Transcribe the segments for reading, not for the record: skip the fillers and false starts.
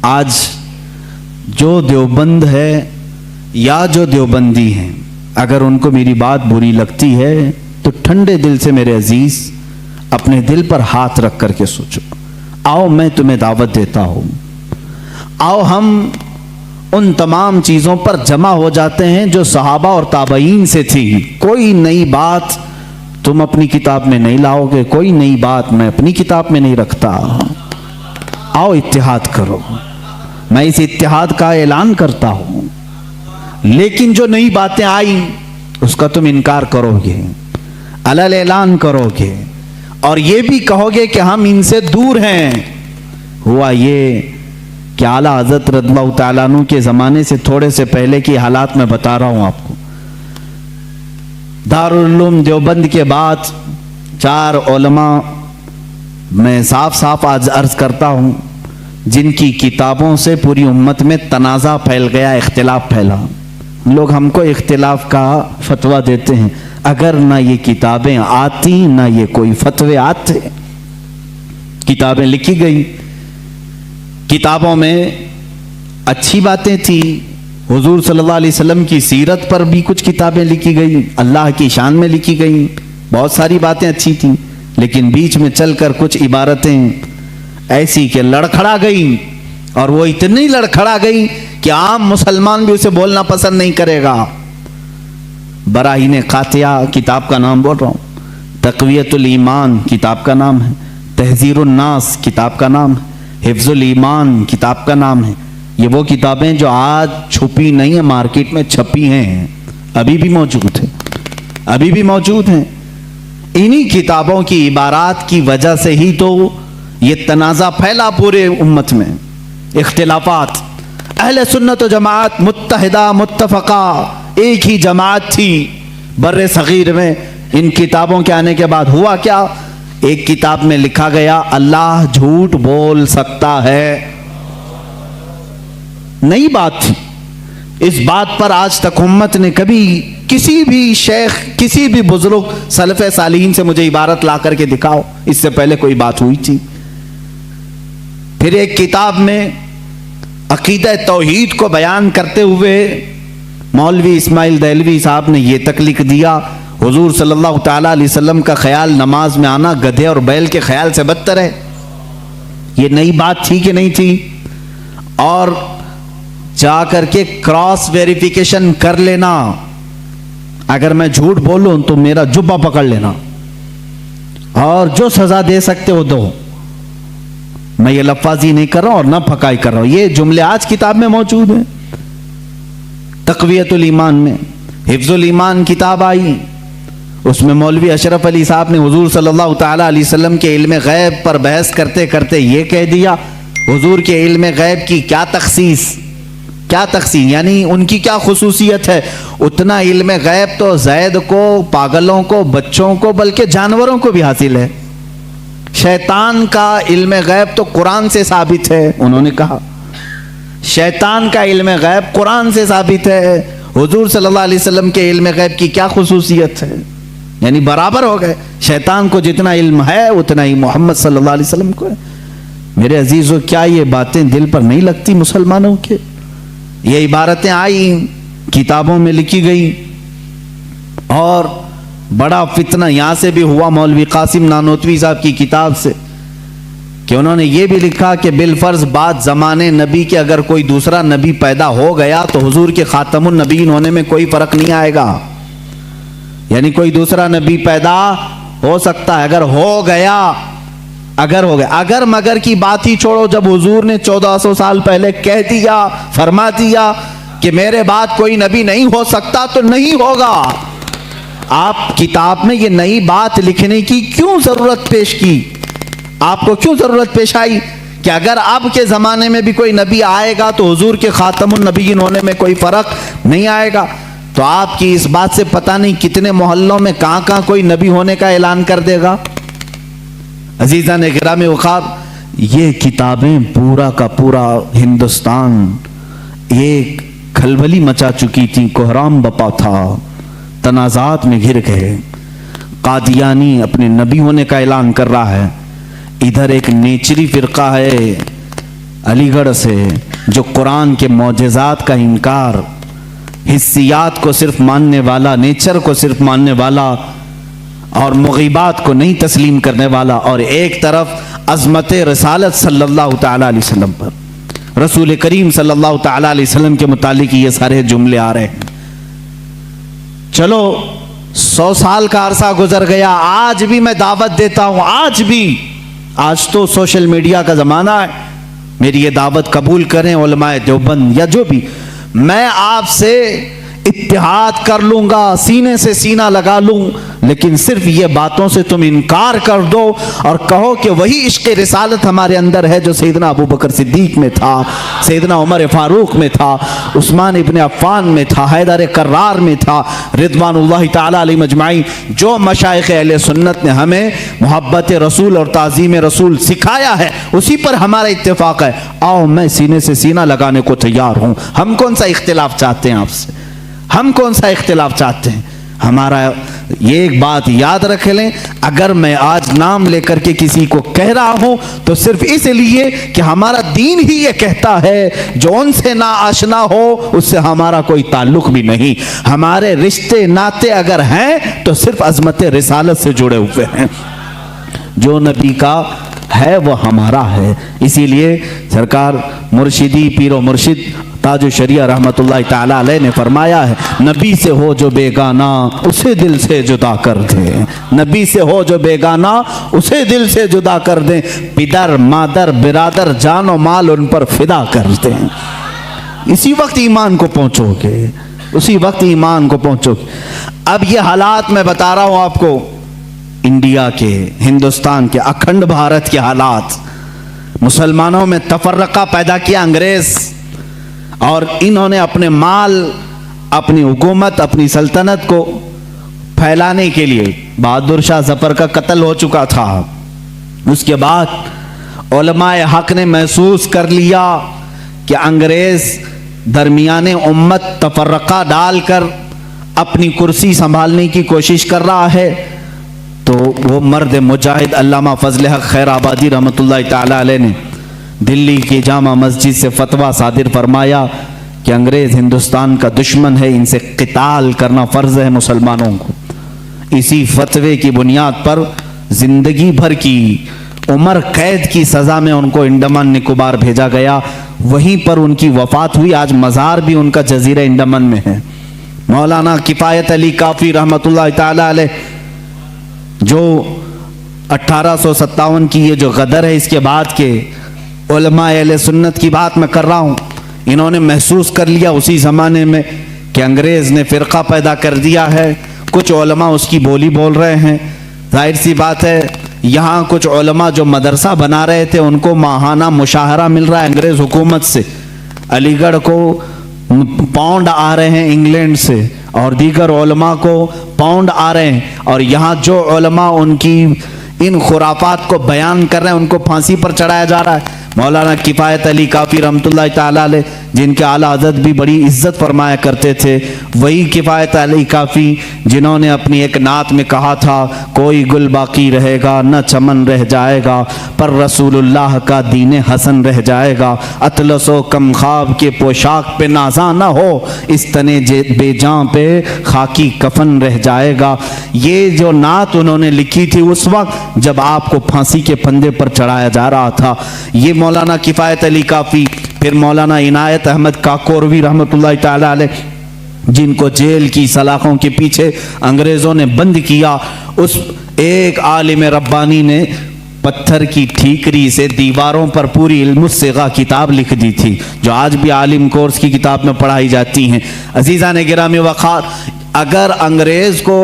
आज जो देवबंद है या जो देवबंदी हैं, अगर उनको मेरी बात बुरी लगती है तो ठंडे दिल से मेरे अजीज अपने दिल पर हाथ रख करके सोचो। आओ मैं तुम्हें दावत देता हूं, आओ हम उन तमाम चीजों पर जमा हो जाते हैं जो सहाबा और ताबईन से थी। कोई नई बात तुम अपनी किताब में नहीं लाओगे, कोई नई बात मैं अपनी किताब में नहीं रखता। आओ इत्तिहाद करो, मैं इस इत्तिहाद का ऐलान करता हूं। लेकिन जो नई बातें आई उसका तुम इनकार करोगे, अलल ऐलान करोगे और ये भी कहोगे कि हम इनसे दूर हैं। हुआ ये कि आला हज़रत रज़ियल्लाहु तआला अन्हु के ज़माने से थोड़े से पहले की हालात मैं बता रहा हूँ आपको। दारुल उलूम देवबंद के बाद 4 उलमा मैं साफ साफ आज अर्ज करता हूँ जिनकी किताबों से पूरी उम्मत में तनाज़ा फैल गया, इख्तिलाफ फैला। लोग हमको इख्तिलाफ का फतवा देते हैं, अगर ना ये किताबें आती ना ये कोई फतवे आते। किताबें लिखी गई, किताबों में अच्छी बातें थी, हुजूर सल्लल्लाहु अलैहि वसल्लम की सीरत पर भी कुछ किताबें लिखी गई, अल्लाह की शान में लिखी गई, बहुत सारी बातें अच्छी थी। लेकिन बीच में चलकर कुछ इबारतें ऐसी कि लड़खड़ा गई, और वो इतनी लड़खड़ा गई कि आम मुसलमान भी उसे बोलना पसंद नहीं करेगा। बराहीन कातिया किताब का नाम बोल रहा हूँ, तक़वियतुल ईमान किताब का नाम है, तहज़ीरुन नास किताब का नाम है, हिफ्ज़ुल ईमान किताब का नाम है। ये वो किताबें जो आज छुपी नहीं है, मार्केट में छपी हैं, अभी भी मौजूद है, अभी भी मौजूद हैं। इन्हीं किताबों की इबारात की वजह से ही तो ये तनाज़ा फैला पूरे उम्मत में, इख्तिलाफात। अहले सुन्नत व जमात मुत्तहिदा मुत्तफ़क़ा एक ही जमात थी बर्रे सगीर में। इन किताबों के आने के बाद हुआ क्या, एक किताब में लिखा गया अल्लाह झूठ बोल सकता है। नई बात थी, इस बात पर आज तक उम्मत ने कभी किसी भी शेख, किसी भी बुजुर्ग सलफ़े सालिहीन से मुझे इबारत ला करके दिखाओ, इससे पहले कोई बात हुई थी। फिर एक किताब में अकीदा तौहीद को बयान करते हुए मौलवी इस्माइल देहलवी साहब ने यह तक लिख दिया, हुजूर सल्लल्लाहु ताला अलैहि वसल्लम का ख्याल नमाज में आना गधे और बैल के ख्याल से बदतर है। ये नई बात थी कि नहीं थी? और जा करके क्रॉस वेरिफिकेशन कर लेना, अगर मैं झूठ बोलूं तो मेरा जुब्बा पकड़ लेना और जो सजा दे सकते हो दो। मैं ये लफ्ज़ी नहीं कर रहा हूं और ना फकाई कर रहा हूं, ये जुमले आज किताब में मौजूद हैं। तक़वियतुल ईमान में हिफ्ज़ुल ईमान किताब आई, उसमें मौलवी अशरफ अली साहब ने हुजूर सल्लल्लाहु ताला अलैहि वसल्लम के इल्म गैब पर बहस करते करते ये कह दिया, हुजूर के इल्म गैब की क्या तखसीस, क्या तकसीम यानी उनकी क्या खुसूसियत है। उतना इल्म गैब तो ज़ैद को, पागलों को, बच्चों को, बल्कि जानवरों को भी हासिल है। शैतान का इल्म गैब तो कुरान से साबित है, उन्होंने कहा शैतान का इल्म गैब कुरान से साबित है। हुजूर सल्लल्लाहु अलैहि वसल्लम के इल्म गैब की क्या खुसूसियत है, यानी बराबर हो गए। शैतान को जितना इल्म है उतना ही मोहम्मद सल्लल्लाहु अलैहि वसल्लम को है। मेरे अजीजों, क्या ये बातें दिल पर नहीं लगती मुसलमानों के? ये इबारतें आई, किताबों में लिखी गई, और बड़ा फितना यहां से भी हुआ मौलवी कासिम नानोतवी साहब की किताब से कि उन्होंने ये भी लिखा कि बिलफर्ज बाद ज़माने नबी के अगर कोई दूसरा नबी पैदा हो गया तो हुजूर के खातमुन नबीन होने में कोई फर्क नहीं आएगा। यानी कोई दूसरा नबी पैदा हो सकता है, अगर हो गया, अगर हो गया, अगर मगर की बात ही छोड़ो। जब हुजूर ने 1400 साल पहले कह दिया, फरमा दिया कि मेरे बाद कोई नबी नहीं हो सकता, तो नहीं होगा। आप किताब में ये नई बात लिखने की क्यों जरूरत पेश की? आपको क्यों जरूरत पेश आई कि अगर अब के जमाने में भी कोई नबी आएगा तो हुजूर के खातमुन नबीयीन होने में कोई फर्क नहीं आएगा? तो आपकी इस बात से पता नहीं कितने मोहल्लों में कहां कहां कोई नबी होने का ऐलान कर देगा। अजीज़ान गिरामी वक़ार, ये किताबें पूरा का पूरा हिंदुस्तान एक खलबली मचा चुकी थी, कोहराम बपा था, तनाज़ात में घिर गए। कादियानी अपने नबी होने का ऐलान कर रहा है, इधर एक नेचरी फिरका है अलीगढ़ से, जो कुरान के मौजज़ात का इनकार, हिस्सियात को सिर्फ मानने वाला, नेचर को सिर्फ मानने वाला और मुग़ीबात को नहीं तस्लीम करने वाला, और एक तरफ अज़मत रसालत सल्लल्लाहु ताला अलैहि वसल्लम पर, रसूल करीम सल्लल्लाहु ताला अलैहि वसल्लम के मुतालिक ये सारे जुमले आ रहे हैं। चलो 100 साल का अरसा गुजर गया, आज भी मैं दावत देता हूं, आज भी, आज तो सोशल मीडिया का ज़माना है, मेरी ये दावत कबूल करें उलमाए देवबंद या जो भी, मैं आपसे इत्तिहाद कर लूंगा, सीने से सीना लगा लूं, लेकिन सिर्फ ये बातों से तुम इनकार कर दो और कहो कि वही इश्क़ रिसालत हमारे अंदर है जो सैयदना अबू बकर सिद्दीक में था, सैयदना उमर फारूक में था, उस्मान इब्न अफ़्फ़ान में था, हैदर कर्रार में था, रिज़वानुल्लाहि ताला अलैहिम अजमाइन। जो मशाइख़ अहले सुन्नत ने हमें मोहब्बत रसूल और ताज़ीम रसूल सिखाया है, उसी पर हमारा इत्तेफाक है। आओ, मैं सीने से सीना लगाने को तैयार हूँ। हम कौन सा इख्तिलाफ चाहते हैं आपसे? हम कौन सा इख्तिलाफ चाहते हैं? हमारा ये एक बात याद रख लें, अगर मैं आज नाम लेकर के किसी को कह रहा हूं तो सिर्फ इसलिए कि हमारा दीन ही ये कहता है, जो उनसे ना आशना हो उससे हमारा कोई ताल्लुक भी नहीं। हमारे रिश्ते नाते अगर हैं तो सिर्फ अज़मत रिसालत से जुड़े हुए हैं। जो नबी का है वो हमारा है। इसीलिए सरकार मुर्शिदी पीरो मुर्शिद ताजु शरिया रहमतुल्लाह ताला अलैह ने फरमाया है, नबी से हो जो बेगाना उसे दिल से जुदा कर दे। नबी से हो जो बेगाना उसे दिल से जुदा कर दे। पिदर मादर बिरादर जानो माल उन पर फिदा कर दे। इसी वक्त ईमान को पहुंचोगे, उसी वक्त ईमान को पहुंचोगे। अब ये हालात मैं बता रहा हूं आपको, इंडिया के, हिंदुस्तान के, अखंड भारत के हालात। मुसलमानों में तफर्रका पैदा किया अंग्रेज, और इन्होंने अपने माल, अपनी हुकूमत, अपनी सल्तनत को फैलाने के लिए, बहादुर शाह जफर का कत्ल हो चुका था। उसके बाद उलमाए हक ने महसूस कर लिया कि अंग्रेज दरमियाने उम्मत तफर्रका डालकर अपनी कुर्सी संभालने की कोशिश कर रहा है। तो वो मर्द मुजाहिद अल्लामा फजल हक खैर आबादी रहमतुल्लाह ताला अलैह ने दिल्ली की जामा मस्जिद से फतवा सादिर फरमाया कि अंग्रेज़ हिंदुस्तान का दुश्मन है, इनसे क़िताल करना फ़र्ज़ है मुसलमानों को। इसी फतवे की बुनियाद पर ज़िंदगी भर की उम्र कैद की सज़ा में उनको अंडमान निकोबार भेजा गया। वहीं पर उनकी वफ़ात हुई। आज मज़ार भी उनका जज़ीरा अंडमान में है। मौलाना किफ़ायत अली काफ़ी रहमतुल्लाह ताला अलैह, जो 1857 की ये जो गदर है, इसके बाद के उलमाए अहले सुन्नत की बात मैं कर रहा हूँ, इन्होंने महसूस कर लिया उसी ज़माने में कि अंग्रेज़ ने फ़िरका पैदा कर दिया है। कुछ उलमा उसकी बोली बोल रहे हैं। जाहिर सी बात है, यहाँ कुछ उलमा जो मदरसा बना रहे थे उनको माहाना मुशाहरा मिल रहा है अंग्रेज़ हुकूमत से। अलीगढ़ को पाउंड आ रहे हैं इंग्लैंड से, और दीगर उलमा को पाउंड आ रहे हैं, और यहाँ जो उलमा उनकी इन खुराफात को बयान कर रहे हैं उनको फांसी पर चढ़ाया जा रहा है। मौलाना किफ़ायत अली काफ़ी रहमतुल्लाह ताला अलैह, जिनके आला हज़रत भी बड़ी इज्जत फरमाया करते थे, वही किफ़ायत अली काफ़ी जिन्होंने अपनी एक नात में कहा था, कोई गुल बाकी रहेगा न चमन रह जाएगा, पर रसूलुल्लाह का दीन हसन रह जाएगा। अतलसो कम ख्वाब के पोशाक पे नाजा न हो, इस तने बेजां पे खाकी कफन रह जाएगा। ये जो नात उन्होंने लिखी थी उस वक्त जब आपको फांसी के फंदे पर चढ़ाया जा रहा था। ये मौलाना किफ़ायत अली काफ़ी, फिर मौलाना इनायत अहमद काकोरवी रहमतुल्लाह ताला अलैह, जिनको जेल की सलाखों के पीछे अंग्रेज़ों ने बंद किया। उस एक आलिम रब्बानी ने पत्थर की ठीकरी से दीवारों पर पूरी इल्मुस्सिगा किताब लिख दी थी, जो आज भी आलिम कोर्स की किताब में पढ़ाई जाती हैं। अजीज़ा ने गिरामी वक़ार, अगर अंग्रेज़ को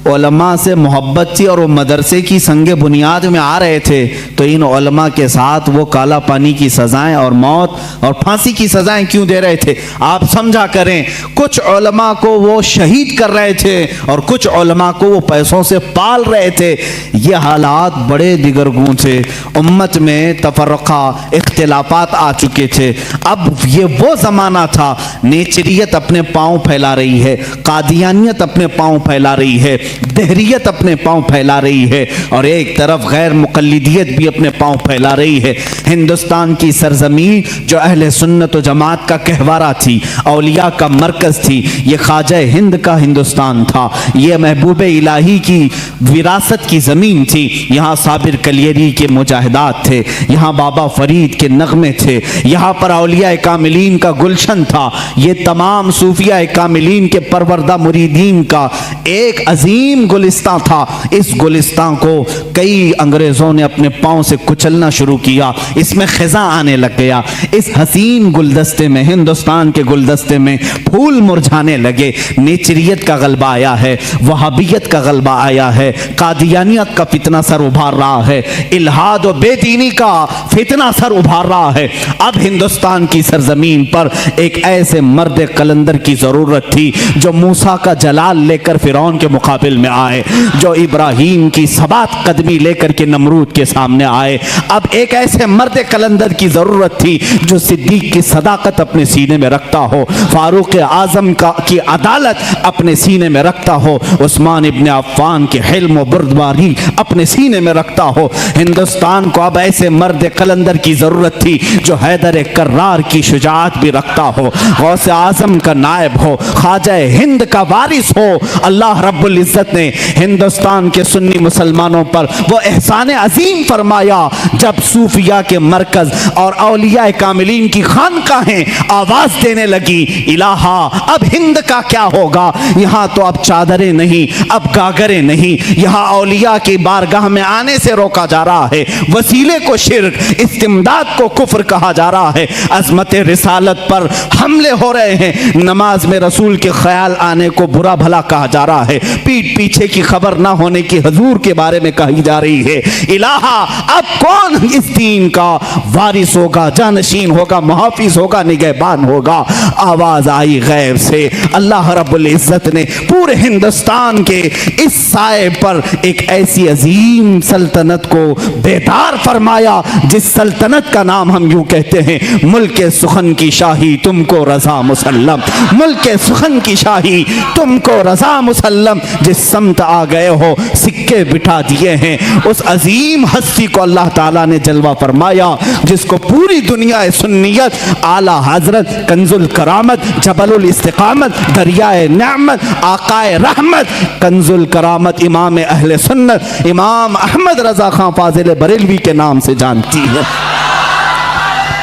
उलमा से मोहब्बत थी और वो मदरसे की संगे बुनियाद में आ रहे थे, तो इन उलमा के साथ वो काला पानी की सज़ाएं और मौत और फांसी की सज़ाएं क्यों दे रहे थे? आप समझा करें। कुछ उलमा को वो शहीद कर रहे थे और कुछ उलमा को वो पैसों से पाल रहे थे। ये हालात बड़े दिगरगूं थे। उम्मत में तफर्रका, इख्तिलाफात आ चुके थे। अब ये वो ज़माना था, नेचरियत अपने पाँव फैला रही है, कादियानियत अपने पाँव फैला रही है। दहरियत अपने पांव फैला रही है और एक तरफ गैर मुक़ल्लिदियत भी अपने पांव फैला रही है। हिंदुस्तान की सरजमीन जो अहले सुन्नत व जमात का कहवारा थी, औलिया का मरकज़ थी, ये ख्वाजा हिंद का हिंदुस्तान था, ये महबूब इलाही की विरासत की ज़मीन थी। यहाँ साबिर कलियरी के मुजाहिदात थे, यहाँ बाबा फरीद के नगमे थे, यहाँ पर औलिया कामिलीन का गुलशन था। ये तमाम सूफिया कामिलीन के परवरदा मुरीदीन का एक अजीम गुलिस्तां था। इस गुलिस्तां को कई अंग्रेज़ों ने अपने पाँव से कुचलना शुरू किया, इसमें खिज़ा आने लग गया। इस हसीन गुलदस्ते में, हिंदुस्तान के गुलदस्ते में फूल मुरझाने लगे। नेचरियत का गलबा आया है, वहाबियत का गलबा आया है, कादियानियत का फितना सर उभार रहा है, इल्हाद और बेदीनी का फितना सर उभार रहा है। अब हिंदुस्तान की सरजमीन पर एक ऐसे मर्द कलंदर की जरूरत थी जो मूसा का जलाल लेकर फिरौन के मुकाबिल में आए, जो इब्राहीम की सबात कदमी लेकर के नमरूद के सामने आए। अब एक ऐसे मर्द कलंदर की जरूरत थी जो सिद्दीक की सदाकत अपने सीने में रखता हो, फारूक आजम की अदालत अपने सीने में रखता हो, उस्मान इब्ने अफ़्फ़ान के हिल्म व बुर्दबारी अपने सीने में रखता हो। हिंदुस्तान को अब ऐसे मर्द कलंदर की जरूरत थी जो हैदर कर्रार की शुजाअत भी रखता हो, गौसे आजम का नायब हो, ख्वाजा हिंद का वारिस हो। अल्लाह रब्बुल इज्जत ने हिंदुस्तान के सुन्नी मुसलमानों पर वो एहसान अजीम फरमाया जब सूफिया के मरकज और औलिया कामिलीन की खानकाहें आवाज देने लगी, इलाहा अब हिंद का क्या होगा। यहाँ तो अब चादरें नहीं, अब गागरे नहीं, यहाँ औलिया की बारगाह में आने से रोका जा रहा है, वसीले को शिर्क, इस्तिमदाद को कुफ्र कहा जा रहा है, अजमत रिसालत पर हमले हो रहे हैं, नमाज में रसूल के ख्याल आने को बुरा भला कहा जा रहा है, पीठ पीछे की खबर ना होने की हजूर के बारे में कही जा रही है। इलाहा अब कौन इस दीन का वारिस होगा, जानशीन होगा, मुहाफिज होगा, निगहबान होगा। आवाज आई गैब से, अल्लाह रब्बुल इज्जत ने पूरे हिंदुस्तान के इस साए पर एक ऐसी अजीम सल्तनत को बेदार फरमाया जिस सल्तनत का नाम हम यूं कहते हैं, मुल्क सुखन की शाही तुमको रजा मुसल्लम, मुल्क सुखन की शाही तुमको रजा मुसल्लम। जिस समत आ गए हो सिक्के बिठा दिए हैं, उस अजीम हस्ती को अल्लाह ताला ने जलवा फरमाया जिसको पूरी दुनिया सुन्नियत, आला हजरत, कंजुल करामत, जबलुल इस्तिकामत, दरियाए नेमत, आकाए रहमत, कंजुल करामत, इमाम अहले सुन्नत, इमाम अहमद रजा खां फाजिल बरेलवी के नाम से जानती है।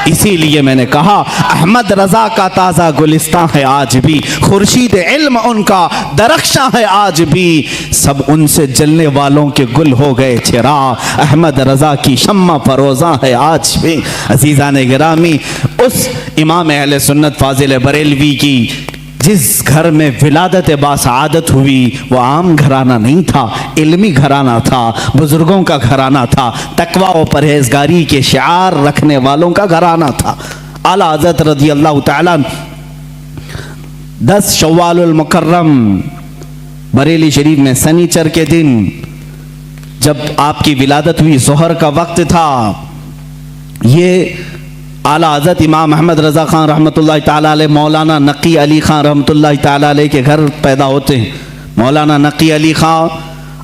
इसीलिए मैंने कहा अहमद रजा का ताज़ा गुलिस्तां है आज भी, खुर्शीद इल्म उनका दरख्शां है आज भी, सब उनसे जलने वालों के गुल हो गए चिराग, अहमद रजा की शम्मा फरोज़ा है आज भी। अजीज़ान गिरामी, उस इमाम अहले सुन्नत फाजिल बरेलवी की जिस घर में विलादत बासआदत हुई वो आम घराना नहीं था, इल्मी घराना था, बुजुर्गों का घराना था, तकवा व परहेजगारी के शिआर रखने वालों का घराना था। आला हज़रत रज़ी अल्लाह तआला 10 शव्वालुल मुकर्रम बरेली शरीफ में सनीचर के दिन जब आपकी विलादत हुई, ज़ोहर का वक्त था, ये आला हज़रत इमाम अहमद रज़ा खान रहमतुल्लाह ताला अलैह मौलाना नकी अली खान रहमतुल्लाह ताला अलैह के घर पैदा होते हैं। मौलाना नकी अली खान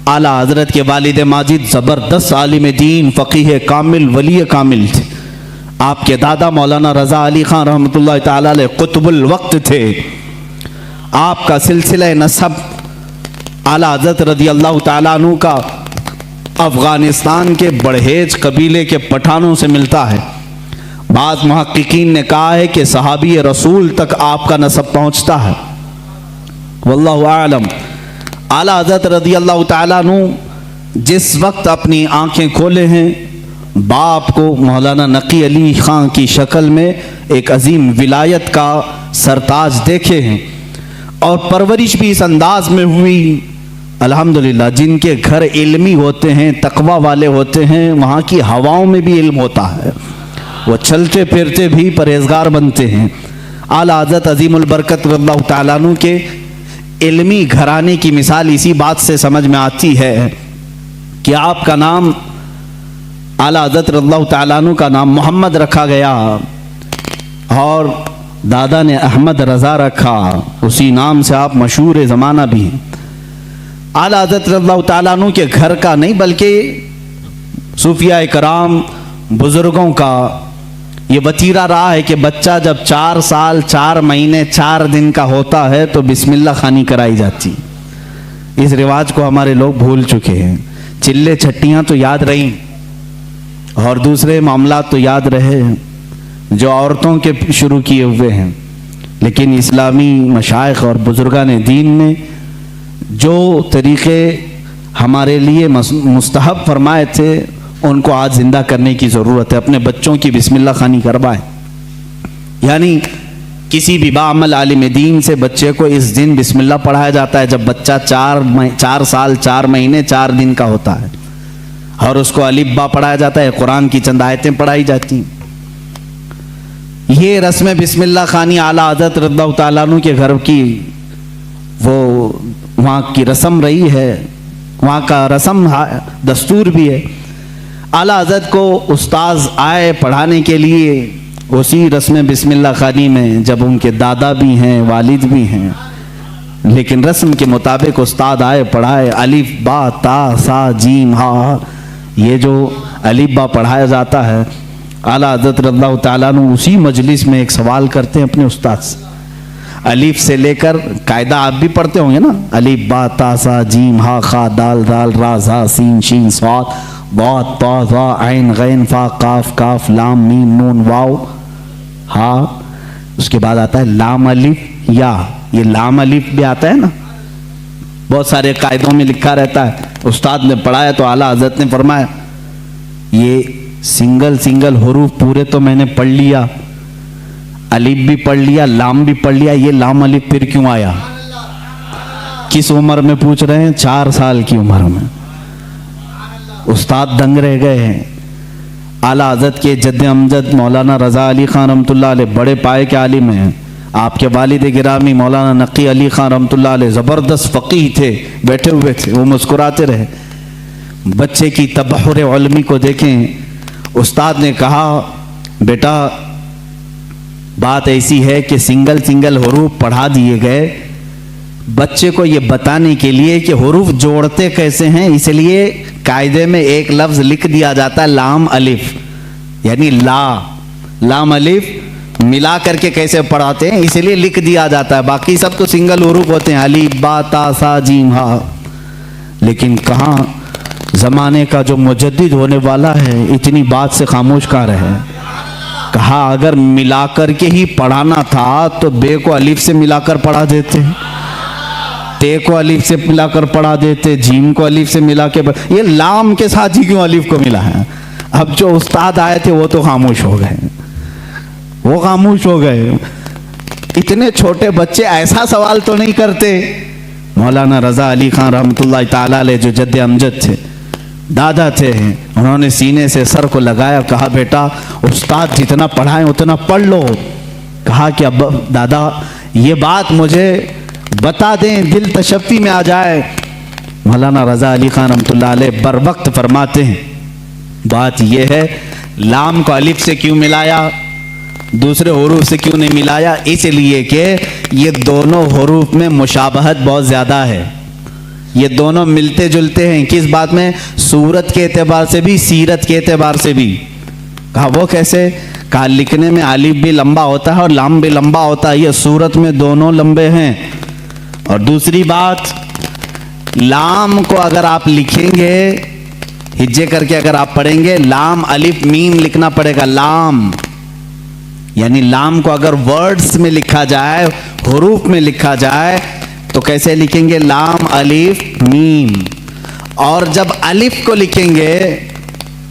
आला हज़रत के वालिद माजिद ज़बरदस्त आलिम दीन, फ़क़ीह कामिल, वली कामिल थे। आपके दादा मौलाना रज़ा अली खान रहमतुल्लाह ताला अलैह कुतुबुल वक्त थे। आपका सिलसिला नसब आला हज़रत रज़ी अल्लाह ताला अन्हु का अफ़गानिस्तान के बड़हेज कबीले के पठानों से मिलता है। बाज़ मुहक्किकीन ने कहा है कि सहाबी रसूल तक आपका नसब पहुँचता है, वल्लाहु आलम। आला हज़रत रज़ी अल्लाह ताला अन्हु जिस वक्त अपनी आँखें खोले हैं, बाप को मौलाना नकी अली ख़ान की शक्ल में एक अजीम विलायत का सरताज देखे हैं और परवरिश भी इस अंदाज में हुई। अल्हम्दुलिल्लाह, जिनके घर इल्मी होते हैं, तकवा वाले होते हैं, वहाँ की हवाओं में भी इल्म होता है, वो चलते फिरते भी परहेजगार बनते हैं। आला हज़रत अजीमुल बरकत रज़ियल्लाहु ताला अन्हु के इल्मी घराने की मिसाल इसी बात से समझ में आती है कि आपका नाम आला हज़रत रज़ियल्लाहु ताला अन्हु का नाम मोहम्मद रखा गया और दादा ने अहमद रज़ा रखा, उसी नाम से आप मशहूर ज़माना भी हैं। आला हज़रत रज़ियल्लाहु ताला अन्हु के घर का नहीं बल्कि सूफिया कराम बुजुर्गों का ये वतीरा रहा है कि बच्चा जब 4 साल 4 महीने 4 दिन का होता है तो बिस्मिल्लाह खानी कराई जाती। इस रिवाज को हमारे लोग भूल चुके हैं। चिल्ले छट्टियाँ तो याद रहीं और दूसरे मामला तो याद रहे जो औरतों के शुरू किए हुए हैं, लेकिन इस्लामी मशाइख और बुजुर्गान दीन ने जो तरीक़े हमारे लिए मुस्तहब फरमाए थे उनको आज ज़िंदा करने की ज़रूरत है। अपने बच्चों की बिस्मिल्लाह खानी करवाएं। यानी किसी भी बाअमल आलिम दीन से बच्चे को इस दिन बिस्मिल्लाह पढ़ाया जाता है जब बच्चा 4 साल 4 महीने 4 दिन का होता है, और उसको अलिफ बा पढ़ाया जाता है, कुरान की चंद आयतें पढ़ाई जाती। ये रस्म बिस्मिल्लाह खानी आला हज़रत रज़ियल्लाहु ताला अन्हु के घर की वो वहाँ की रस्म रही है, वहाँ का रस्म दस्तूर भी है। आला हज़रत को उस्ताद आए पढ़ाने के लिए उसी रस्म बिस्मिल्लाह खानी में, जब उनके दादा भी हैं वालिद भी हैं, लेकिन रस्म के मुताबिक उस्ताद आए पढ़ाए। अलिफ बा ता सा जीम हा, ये जो अलिफ बा पढ़ाया जाता है, आला हज़रत रज़ियल्लाहु ताला अन्हु उसी मजलिस में एक सवाल करते हैं अपने उस्ताद से। अलिफ से लेकर कायदा आप भी पढ़ते होंगे ना, अलिफ बा ता सा जीम हा खा दाल दाल रा ज़ा सीन शीन स्वाद बहुत ता ज़ा ऐन गैन फा काफ काफ लाम मीम नून वाव हा। उसके बाद आता है लाम अलिफ या, ये लाम अलिफ भी आता है ना, बहुत सारे कायदों में लिखा रहता है। उस्ताद ने पढ़ाया तो आला हज़रत ने फरमाया ये सिंगल हुरूफ पूरे तो मैंने पढ़ लिया, अलिफ भी पढ़ लिया, लाम भी पढ़ लिया, ये लाम अलिफ फिर क्यों आया? किस उम्र में पूछ रहे हैं? 4 साल की उम्र में। उस्ताद दंग रह गए हैं। आला हज़रत के जद्द अमजद मौलाना रज़ा अली ख़ान रहमतुल्लाह अलैह बड़े पाए के आलिम हैं। आपके वालिद गिरामी मौलाना नक़ी अली ख़ान रहमतुल्लाह अलैह ज़बरदस्त फ़क़ीह थे, बैठे हुए थे, वो मुस्कुराते रहे। बच्चे की तबहुर उल्मी को देखें। उस्ताद ने कहा बेटा बात ऐसी है कि सिंगल हुरूफ पढ़ा दिए गए बच्चे को ये बताने के लिए कि हुरूफ जोड़ते कैसे हैं, इसलिए कायदे में एक लफ्ज़ लिख दिया जाता है लाम अलिफ, यानी लाम अलिफ मिला करके कैसे पढ़ाते हैं इसलिए लिख दिया जाता है। बाकी सब तो सिंगल हुरूफ होते हैं, अलिफ बा ता सा जीम हा। लेकिन कहाँ ज़माने का जो मुजद्दिद होने वाला है इतनी बात से खामोश कहाँ रहे। कहा अगर मिलाकर के ही पढ़ाना था तो बे को अलिफ से मिलाकर पढ़ा देते, ते को अलिफ से मिलाकर पढ़ा देते, जीम को अलिफ से मिला के, ये लाम के साथ ही क्यों अलिफ को मिला है? अब जो उस्ताद आए थे वो तो खामोश हो गए, वो खामोश हो गए। इतने छोटे बच्चे ऐसा सवाल तो नहीं करते। मौलाना रज़ा अली ख़ान रहमतुल्लाह ताला अलैह जो जद्द अमजद थे, दादा थे, उन्होंने सीने से सर को लगाया, कहा बेटा उस्ताद जितना पढ़ाएं उतना पढ़ लो। कहा कि अब दादा ये बात मुझे बता दें, दिल तशफ़ी में आ जाए। मौलाना रज़ा अली ख़ान रहमतुल्लाह अलैह बर वक्त फरमाते हैं बात यह है लाम को अलिफ से क्यों मिलाया, दूसरे हुरूफ से क्यों नहीं मिलाया? इसलिए कि ये दोनों हुरूफ में मुशाबहत बहुत ज़्यादा है, ये दोनों मिलते जुलते हैं। किस बात में? सूरत के एतबार से भी, सीरत के एतबार से भी। कहा वो कैसे? कहा लिखने में अलिफ भी लंबा होता है और लाम भी लंबा होता है, ये सूरत में दोनों लंबे हैं। और दूसरी बात, लाम को अगर आप लिखेंगे हिज्जे करके, अगर आप पढ़ेंगे लाम अलिफ मीम लिखना पड़ेगा, लाम यानी लाम को अगर वर्ड्स में लिखा जाए, हुरूफ में लिखा जाए तो कैसे लिखेंगे? लाम अलिफ मीम। और जब अलिफ को लिखेंगे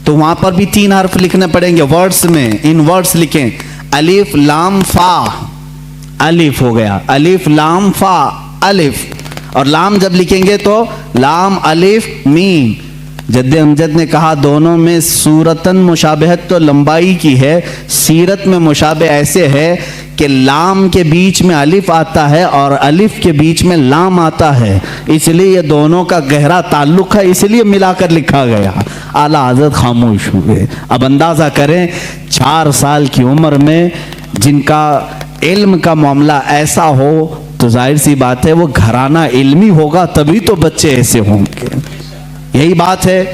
तो वहां पर भी 3 हर्फ लिखने पड़ेंगे वर्ड्स में, इन वर्ड्स लिखें, अलिफ लाम फा, अलिफ हो गया, अलिफ लाम फा अलिफ। और लाम जब लिखेंगे तो लाम अलिफ मीम। जद्द अमजद ने कहा दोनों में सूरतन मुशाबहत तो लंबाई की है, सीरत में मुशाबह ऐसे है कि लाम के बीच में अलिफ आता है और अलिफ के बीच में लाम आता है, इसलिए ये दोनों का गहरा ताल्लुक है, इसलिए मिलाकर लिखा गया। आला हज़रत खामोश हुए। अब अंदाज़ा करें 4 साल की उम्र में जिनका इल्म का मामला ऐसा हो तो जाहिर सी बात है वो घराना इल्मी होगा तभी तो बच्चे ऐसे होंगे। यही बात है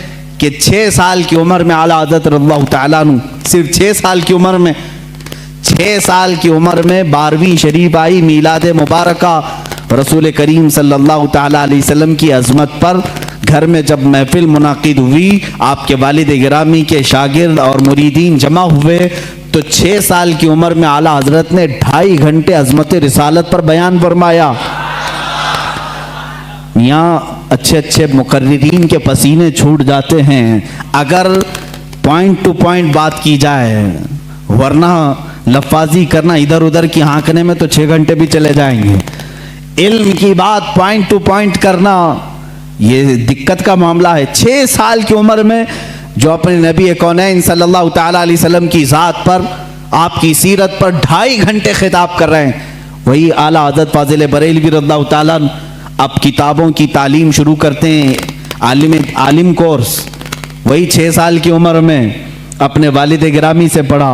कि 6 साल की उम्र में आला हज़रत रज़ियल्लाहु तआला अन्हु, सिर्फ 6 साल की उम्र में, 6 साल की उम्र में 12वीं शरीफ आई मीलाद मुबारका रसूल करीम सल्लल्लाहु तआला अलैहि वसल्लम की अज़मत पर। घर में जब महफिल मुनाकिद हुई, आपके वालिद गिरामी के शागिर्द और मुरीदीन जमा हुए, तो 6 साल की उम्र में आला हजरत ने 2.5 घंटे अज़मत रिसालत पर बयान फरमाया। यहाँ अच्छे अच्छे मुकर्रिरीन के पसीने छूट जाते हैं अगर पॉइंट टू पॉइंट बात की जाए, वरना लफाजी करना इधर उधर की हाँकने में तो 6 घंटे भी चले जाएंगे। इल्म की बात पॉइंट टू पॉइंट करना ये दिक्कत का मामला है। 6 साल की उम्र में जो अपने नबी कौनैन सल्लल्लाहु ताला अलैहि वसल्लम की ज़ात पर, आपकी सीरत पर 2.5 घंटे खिताब कर रहे हैं, वही आला हज़रत फाज़िल बरेलवी रज़ियल्लाहु ताला अब किताबों की तालीम शुरू करते हैं, आलिम कोर्स। वही 6 साल की उम्र में अपने वालिद गिरामी से पढ़ा,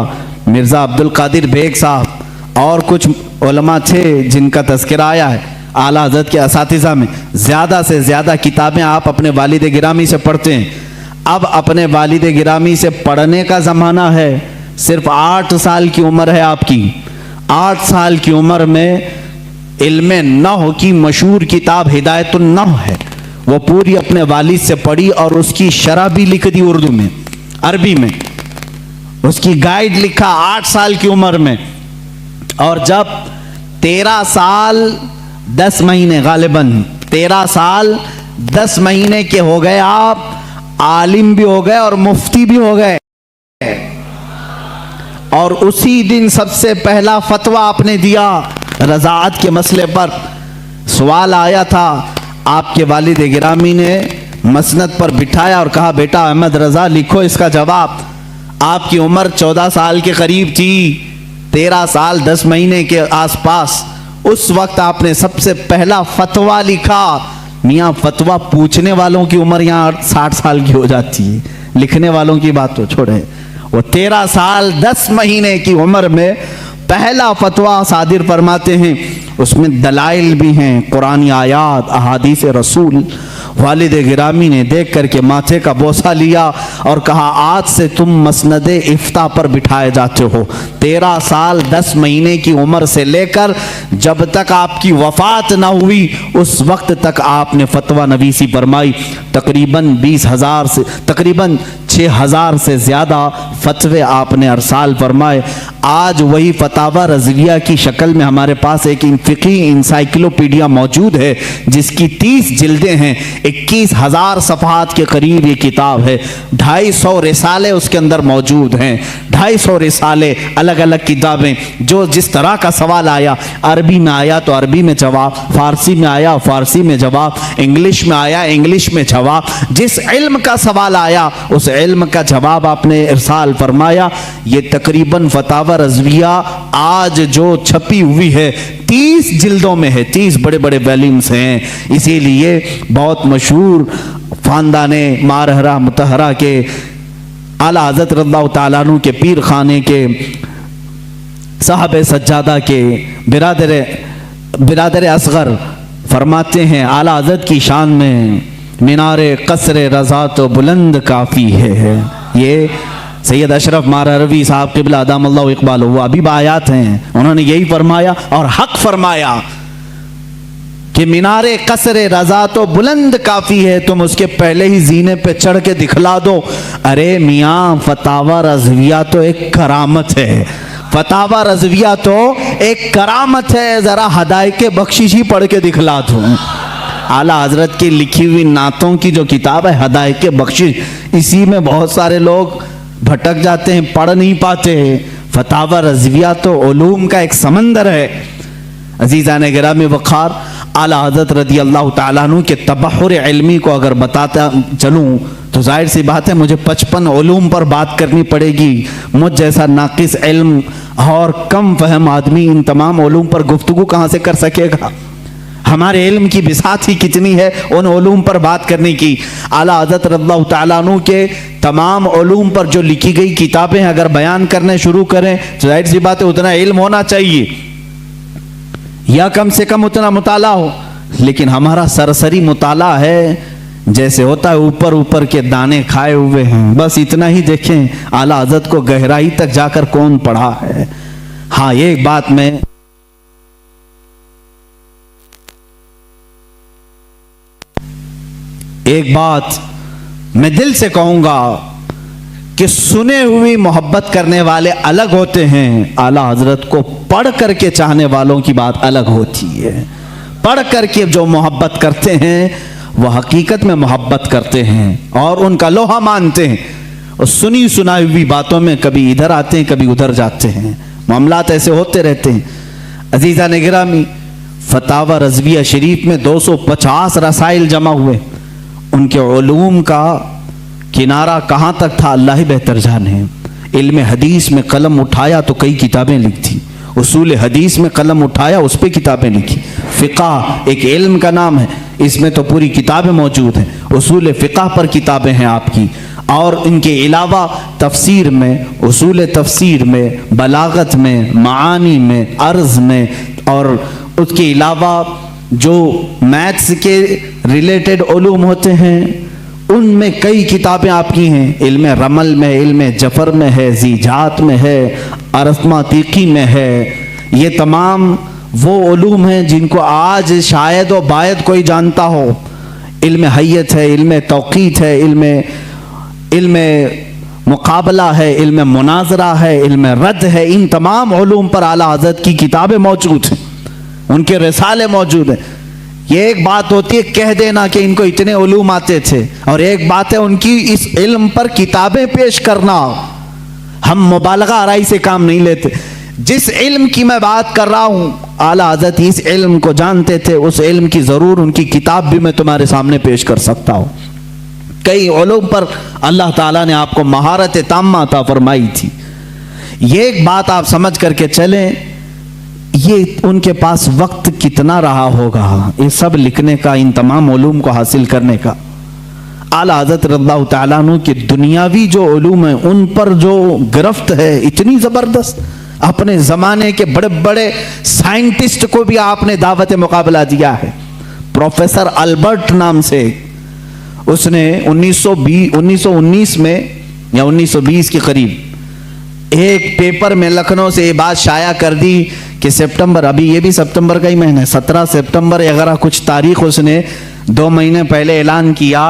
मिर्ज़ा अब्दुल कादिर बेग साहब और कुछ उलमा थे जिनका तज़किरा आया है आला हज़रत के असातिज़ा में। ज़्यादा से ज़्यादा किताबें आप अपने वालिद गिरामी से पढ़ते हैं। अब अपने वालिद गिरामी से पढ़ने का ज़माना है। सिर्फ 8 साल की उम्र है आपकी। 8 साल की उम्र में इल्मे नहव की मशहूर किताब हिदायतुन नहव है, वो पूरी अपने वालिद से पढ़ी और उसकी शरह भी लिख दी उर्दू में, अरबी में, उसकी गाइड लिखा 8 साल की उम्र में। और जब 13 साल 10 महीने, गालिबन 13 साल 10 महीने के हो गए, आप आलिम भी हो गए और मुफ्ती भी हो गए। और उसी दिन सबसे पहला फतवा आपने दिया रज़ाअत के मसले पर। सवाल आया था, आपके वालिद गिरामी ने मसनद पर बिठाया और कहा, बेटा अहमद रज़ा लिखो इसका जवाब। आपकी उम्र 14 साल के करीब थी, 13 साल 10 महीने के आसपास। उस वक्त आपने सबसे पहला फतवा लिखा। मियाँ फतवा पूछने वालों की उम्र यहाँ 60 साल की हो जाती है, लिखने वालों की बात तो छोड़े। वो 13 साल 10 महीने की उम्र में पहला फतवा सादिर फरमाते हैं। उसमें दलाइल भी हैं, कुरानी आयात, अहादीस रसूल। वालिद गिरामी ने देख करके माथे का बोसा लिया और कहा, आज से तुम मसनद इफ्ता पर बिठाए जाते हो। 13 साल 10 महीने की उम्र से लेकर जब तक आपकी वफात ना हुई उस वक्त तक आपने फतवा नवीसी फरमाई। तकरीबन 20,000 से तकरीबन 6,000 से ज़्यादा फतवे आपने अरसाल फरमाए। आज वही फतावा रज़विया की शक्ल में हमारे पास एक फ़िक़ही इंसाइक्लोपीडिया मौजूद है जिसकी 30 जिल्दें हैं, 21,000 सफ़हात के करीब ये किताब है। 250 रिसाले उसके अंदर मौजूद हैं, 250 रिसाले, अलग अलग किताबें। जो जिस तरह का सवाल आया, अरबी में आया तो अरबी में जवाब, फ़ारसी में आया फ़ारसी में जवाब, इंग्लिश में आया इंग्लिश में जवाब। जिस इल्म का सवाल आया उस इल्म का जवाब आपने इरसाल फरमाया। ये तकरीबन फतावा रज़विया आज जो छपी हुई है 30 जिल्दों में है, 30 बड़े बड़े वॉल्यूम्स हैं। इसीलिए बहुत मशहूर ख़ानदाने मारहरा मुतहरा के आला हज़रत रज़ियल्लाहु ताला अन्हु के पीर खाने के साहब सज्जादा के बिरादर असगर फरमाते हैं, आला हज़रत की शान में मीनारे कसरे रज़ा तो बुलंद काफ़ी है। ये सैयद अशरफ मारहरवी साहब क़िबला अदामल्लाहु इक़बालहु वो अभी बायात हैं, उन्होंने यही फरमाया और हक फरमाया कि मीनारे कसरे रज़ा तो बुलंद काफ़ी है, तुम उसके पहले ही जीने पे चढ़ के दिखला दो। अरे मियाँ फतावा रज़विया तो एक करामत है, फतावा रज़विया तो एक करामत है, ज़रा हदायके बख्शिश ही पढ़ के दिखला दूँ। आला हज़रत की लिखी हुई नातों की जो किताब है हदायके बख्शिश, इसी में बहुत सारे लोग भटक जाते हैं, पढ़ नहीं पाते हैं। फतावा रज़विया तो उलूम का एक समंदर है। अज़ीज़ान गिरामी वक़ार, आला हज़रत रज़ी अल्लाह ताला अन्हु के तबहुर इल्मी को अगर बताता चलूँ तो जाहिर सी बात है मुझे 55 उलूम पर बात करनी पड़ेगी। मुझ जैसा नाकिस इल्म और कम फहम आदमी इन तमाम उलूम पर गुफ्तगू कहाँ से कर सकेगा। हमारे इल्म की बिसात ही कितनी है उन उलूम पर बात करने की। आला हज़रत रज़ियल्लाहु ताला अन्हु के तमाम उलूम पर जो लिखी गई किताबें अगर बयान करने शुरू करें तो जाहिर सी बात है उतना इल्म होना चाहिए। या कम से कम उतना मुताला हो, लेकिन हमारा सरसरी मुताला है जैसे होता है ऊपर ऊपर के दाने खाए हुए हैं, बस इतना ही देखें। आला हज़रत को गहराई तक जाकर कौन पढ़ा है। हाँ, एक बात मैं दिल से कहूंगा कि सुने हुई मोहब्बत करने वाले अलग होते हैं, आला हज़रत को पढ़ करके चाहने वालों की बात अलग होती है। पढ़ करके जो मोहब्बत करते हैं वह हकीकत में मोहब्बत करते हैं और उनका लोहा मानते हैं, और सुनी सुनाई हुई बातों में कभी इधर आते हैं कभी उधर जाते हैं। मामलात ऐसे होते रहते हैं। अजीज़ा ने गिरामी, फतावा रज़विया शरीफ में 250 रसाइल जमा हुए। उनके उलूम का किनारा कहाँ तक था अल्लाह ही बेहतर जाने। इल्म हदीस में कलम उठाया तो कई किताबें लिखी, उसूल हदीस में कलम उठाया उस पर किताबें लिखी। फ़िक़्ह एक इल्म का नाम है, इसमें तो पूरी किताबें मौजूद हैं। उसूल फ़िक़्ह पर किताबें हैं आपकी, और इनके अलावा तफसीर में, उसूल तफसीर में, बलागत में, मानी में, अर्ज़ में, और उसके अलावा जो मैथ्स के रिलेटेड उलूम होते हैं उनमें कई किताबें आपकी हैं। इल्म रमल में, इल्म जफ़र में है, ज़ीजात में है, अरस्मातीकी में है। ये तमाम वो उलूम हैं जिनको आज शायद व बायद कोई जानता हो। इल्म हय्यत है, इल्म तौक़ीत है, इल्म मुकाबला है, इल्म मुनाजरा है, इल्म रद्द है। इन तमाम उलूम पर आला हज़रत की किताबें मौजूद हैं, उनके रिसाले मौजूद हैं। ये एक बात होती है कह देना कि इनको इतने उलूम आते थे, और एक बात है उनकी इस इल्म पर किताबें पेश करना। हम मुबालगा आराई से काम नहीं लेते। जिस इल्म की मैं बात कर रहा हूँ आला हज़रत इस इल्म को जानते थे, उस इल्म की ज़रूर उनकी किताब भी मैं तुम्हारे सामने पेश कर सकता हूँ। कई उलूम पर अल्लाह ताला ने आपको महारत ताम्मा अता फरमाई थी। ये एक बात आप समझ करके चलें, ये उनके पास वक्त कितना रहा होगा ये सब लिखने का, इन तमाम उलूम को हासिल करने का। आला हज़रत रज़ियल्लाहु तआला अन्हु की दुनियावी जो उलूम है उन पर जो गिरफ्त है इतनी ज़बरदस्त, अपने ज़माने के बड़े बड़े साइंटिस्ट को भी आपने दावत मुकाबला दिया है। प्रोफेसर अल्बर्ट नाम से, उसने 1919 में या 1920 के करीब एक पेपर में लखनऊ से ये बात शाया कर दी कि सितंबर, अभी ये भी सितंबर का ही महीना है, 17 सितंबर अगर कुछ तारीख, उसने 2 महीने पहले ऐलान किया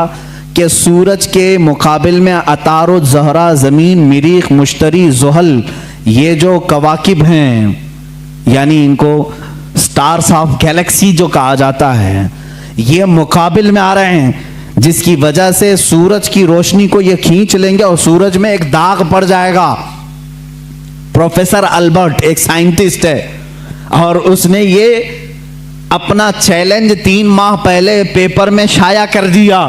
कि सूरज के मुकाबिल में अतारो ज़हरा, ज़मीन, मरीख, मुश्तरी, ज़ुहल, ये जो कवाकिब हैं, यानी इनको स्टार्स ऑफ गैलेक्सी जो कहा जाता है, ये मुकाबिल में आ रहे हैं, जिसकी वजह से सूरज की रोशनी को ये खींच लेंगे और सूरज में एक दाग पड़ जाएगा। प्रोफेसर अल्बर्ट एक साइंटिस्ट है, और उसने ये अपना चैलेंज 3 माह पहले पेपर में शाया कर दिया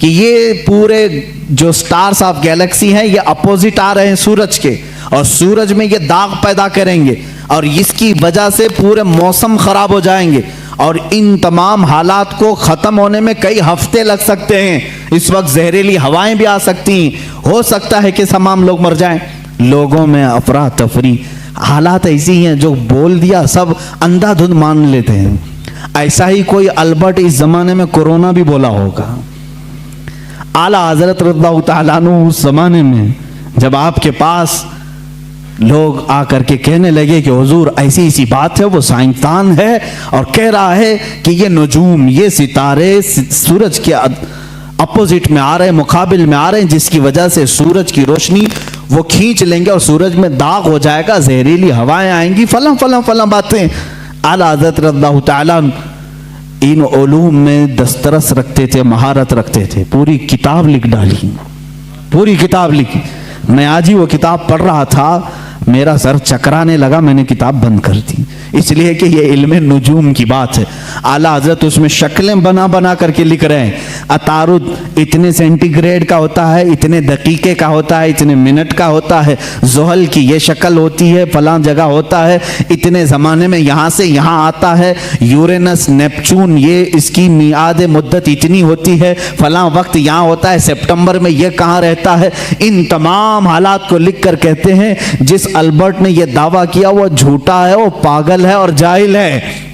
कि ये पूरे जो स्टार्स ऑफ गैलेक्सी हैं ये अपोजिट आ रहे हैं सूरज के, और सूरज में ये दाग पैदा करेंगे, और इसकी वजह से पूरे मौसम खराब हो जाएंगे, और इन तमाम हालात को ख़त्म होने में कई हफ्ते लग सकते हैं। इस वक्त जहरीली हवाएं भी आ सकती हैं, हो सकता है कि तमाम लोग मर जाएं। लोगों में अफरा तफरी, हालात ऐसी हैं जो बोल दिया सब अंधाधुंध मान लेते हैं। ऐसा ही कोई अल्बर्ट इस ज़माने में कोरोना भी बोला होगा। आला हज़रत रज़ियल्लाहु तआला अन्हु उस ज़माने में जब आपके पास लोग आकर के कहने लगे कि हुजूर ऐसी ऐसी बात है, वो साइंसदान है और कह रहा है कि ये नजूम, ये सितारे सूरज के अपोजिट में आ रहे हैं, मुकाबिल में आ रहे हैं, जिसकी वजह से सूरज की रोशनी वो खींच लेंगे और सूरज में दाग हो जाएगा, जहरीली हवाएं आएंगी, फला फला फला बातें। आला हज़रत रज़ियल्लाहु तआला इन उलूम में दस्तरस रखते थे, महारत रखते थे। पूरी किताब लिख डाली, पूरी किताब लिखी। मैं आज ही वो किताब पढ़ रहा था, मेरा सर चकराने लगा, मैंने किताब बंद कर दी, इसलिए कि ये इल्म नुजूम की बात है। आला हज़रत उसमें शक्लें बना बना करके लिख रहे हैं। अतारुद इतने सेंटीग्रेड का होता है, इतने दकीके का होता है, इतने मिनट का होता है। ज़ुहल की ये शक्ल होती है, फलां जगह होता है, इतने ज़माने में यहाँ से यहाँ आता है। यूरेनस, नेपचून, ये इसकी मियाद मुद्दत इतनी होती है, फलां वक्त यहाँ होता है, सितंबर में ये कहाँ रहता है। इन तमाम हालात को लिख कर कहते हैं जिस अल्बर्ट ने यह दावा किया वो झूठा है, वो पागल है और जाहिल है।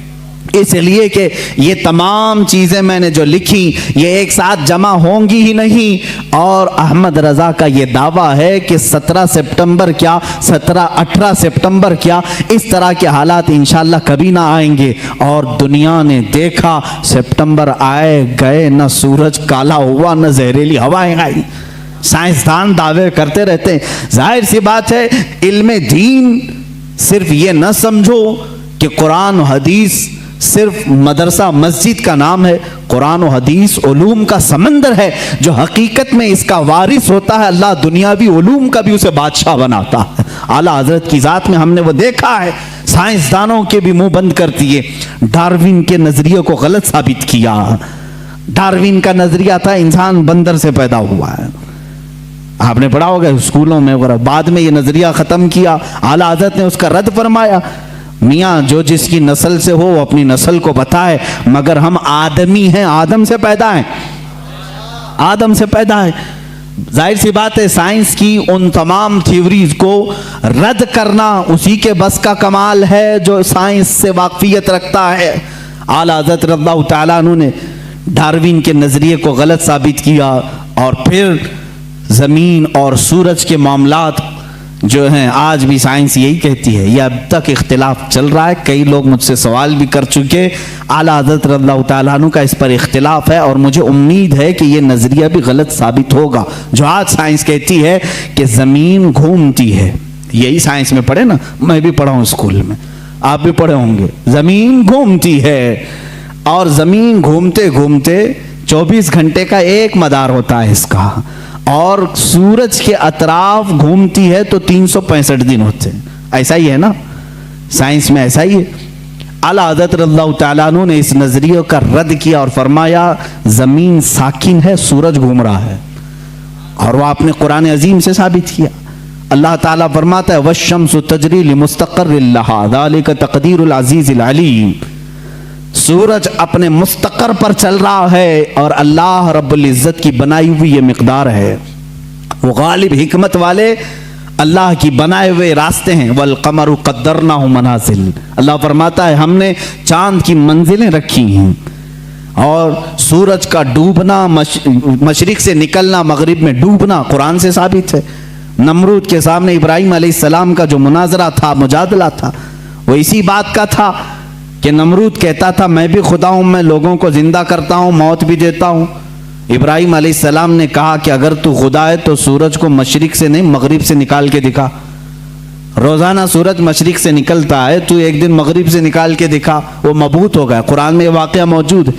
इसलिए कि ये तमाम चीज़ें मैंने जो लिखी ये एक साथ जमा होंगी ही नहीं। और अहमद रज़ा का ये दावा है कि 17 सितंबर क्या, 17-18 सितंबर क्या, इस तरह के हालात इंशाल्लाह कभी ना आएंगे। और दुनिया ने देखा, सितंबर आए गए, न सूरज काला हुआ न जहरीली हवाएं आई। साइंसदान दावे करते रहते हैं। जाहिर सी बात है, इल्म दीन सिर्फ ये न समझो कि कुरान हदीस सिर्फ मदरसा मस्जिद का नाम है। कुरान और हदीस उलूम का समंदर है, जो हकीकत में इसका वारिस होता है। अल्लाह दुनियावी उलूम का भी उसे बादशाह बनाता है। आला हजरत की ज़ात में हमने वो देखा है। साइंसदानों के भी मुंह बंद कर दिए, डार्विन के नजरिए को गलत साबित किया। डार्विन का नजरिया था इंसान बंदर से पैदा हुआ है, आपने पढ़ा होगा स्कूलों में वगैरह। बाद में ये नजरिया खत्म किया, आला हजरत ने उसका रद्द फरमाया। मियाँ जो जिसकी नस्ल से हो वो अपनी नस्ल को बताए, मगर हम आदमी हैं, आदम से पैदा हैं, आदम से पैदा है। जाहिर सी बात है, साइंस की उन तमाम थ्योरीज को रद्द करना उसी के बस का कमाल है जो साइंस से वाकफियत रखता है। आला हज़रत रज़ियल्लाहु ताला अन्हु ने डार्विन के नज़रिए को गलत साबित किया। और फिर ज़मीन और सूरज के मामलात जो हैं, आज भी साइंस यही कहती है, यह अब तक इख्तिलाफ चल रहा है। कई लोग मुझसे सवाल भी कर चुके। आला हज़रत रज़ियल्लाहु ताला अन्हु का इस पर इख्तिलाफ है और मुझे उम्मीद है कि यह नज़रिया भी गलत साबित होगा। जो आज साइंस कहती है कि ज़मीन घूमती है, यही साइंस में पढ़े ना, मैं भी पढ़ा हूँ स्कूल में, आप भी पढ़े होंगे। ज़मीन घूमती है और ज़मीन घूमते घूमते 24 घंटे का एक मदार होता है इसका, और सूरज के अतराफ घूमती है तो 365 दिन होते हैं। ऐसा ही है ना, साइंस में ऐसा ही है। आला हज़रत रज़ियल्लाहु ताला अन्हु ने इस नज़रिए का रद्द किया और फरमाया ज़मीन साकिन है, सूरज घूम रहा है। और वह आपने कुरान अजीम से साबित किया। अल्लाह ताला फरमाता है वश्शम्सु तजरी लिमुस्तक़र्रिन लहा ज़ालिका तक़दीरुल अज़ीज़िल अलीम। सूरज अपने मुस्तकर पर चल रहा है और अल्लाह रब्बुल इज़्ज़त की बनाई हुई ये मिक़दार है। वो गालिब हिकमत वाले अल्लाह की बनाए हुए रास्ते हैं। वल क़मरु क़द्दरनाहु मनाज़िल, अल्लाह फरमाता है हमने चांद की मंजिलें रखी हैं। और सूरज का डूबना, मशरिक से निकलना, मगरिब में डूबना कुरान से साबित है। नमरूद के सामने इब्राहिम अलैहिस्सलाम का जो मुनाजरा था, मुजादला था, वो इसी बात का था कि नमरूद कहता था मैं भी खुदा हूँ, मैं लोगों को जिंदा करता हूँ, मौत भी देता हूँ। इब्राहिम अलैहिस्सलाम ने कहा कि अगर तू खुदा है तो सूरज को मशरिक से नहीं मगरिब से निकाल के दिखा। रोज़ाना सूरज मशरिक से निकलता है, तू एक दिन मगरिब से निकाल के दिखा। वो मबूत हो गया, कुरान में ये वाक़या मौजूद है।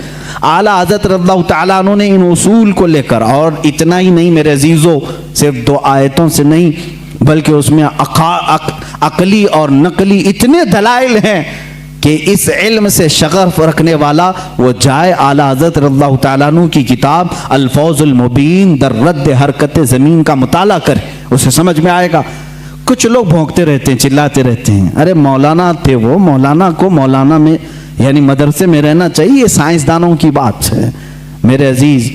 आला हज़रत रज़ियल्लाहु ताला अन्हु ने इन उसूल को लेकर, और इतना ही नहीं मेरे अजीज़ों, सिर्फ 2 आयतों से नहीं बल्कि उसमें अकली और नकली इतने दलाइल हैं कि इस इल्म से शगफ रखने वाला वो जाए आला हज़रत रज़ियल्लाहु ताला अन्हु की किताब अल-फौज़ुल मुबीन दर रद्द हरकत ज़मीन का मुताला करे, उसे समझ में आएगा। कुछ लोग भौंकते रहते हैं, चिल्लाते रहते हैं, अरे मौलाना थे वो, मौलाना को मौलाना में यानी मदरसे में रहना चाहिए, ये साइंसदानों की बात है। मेरे अजीज़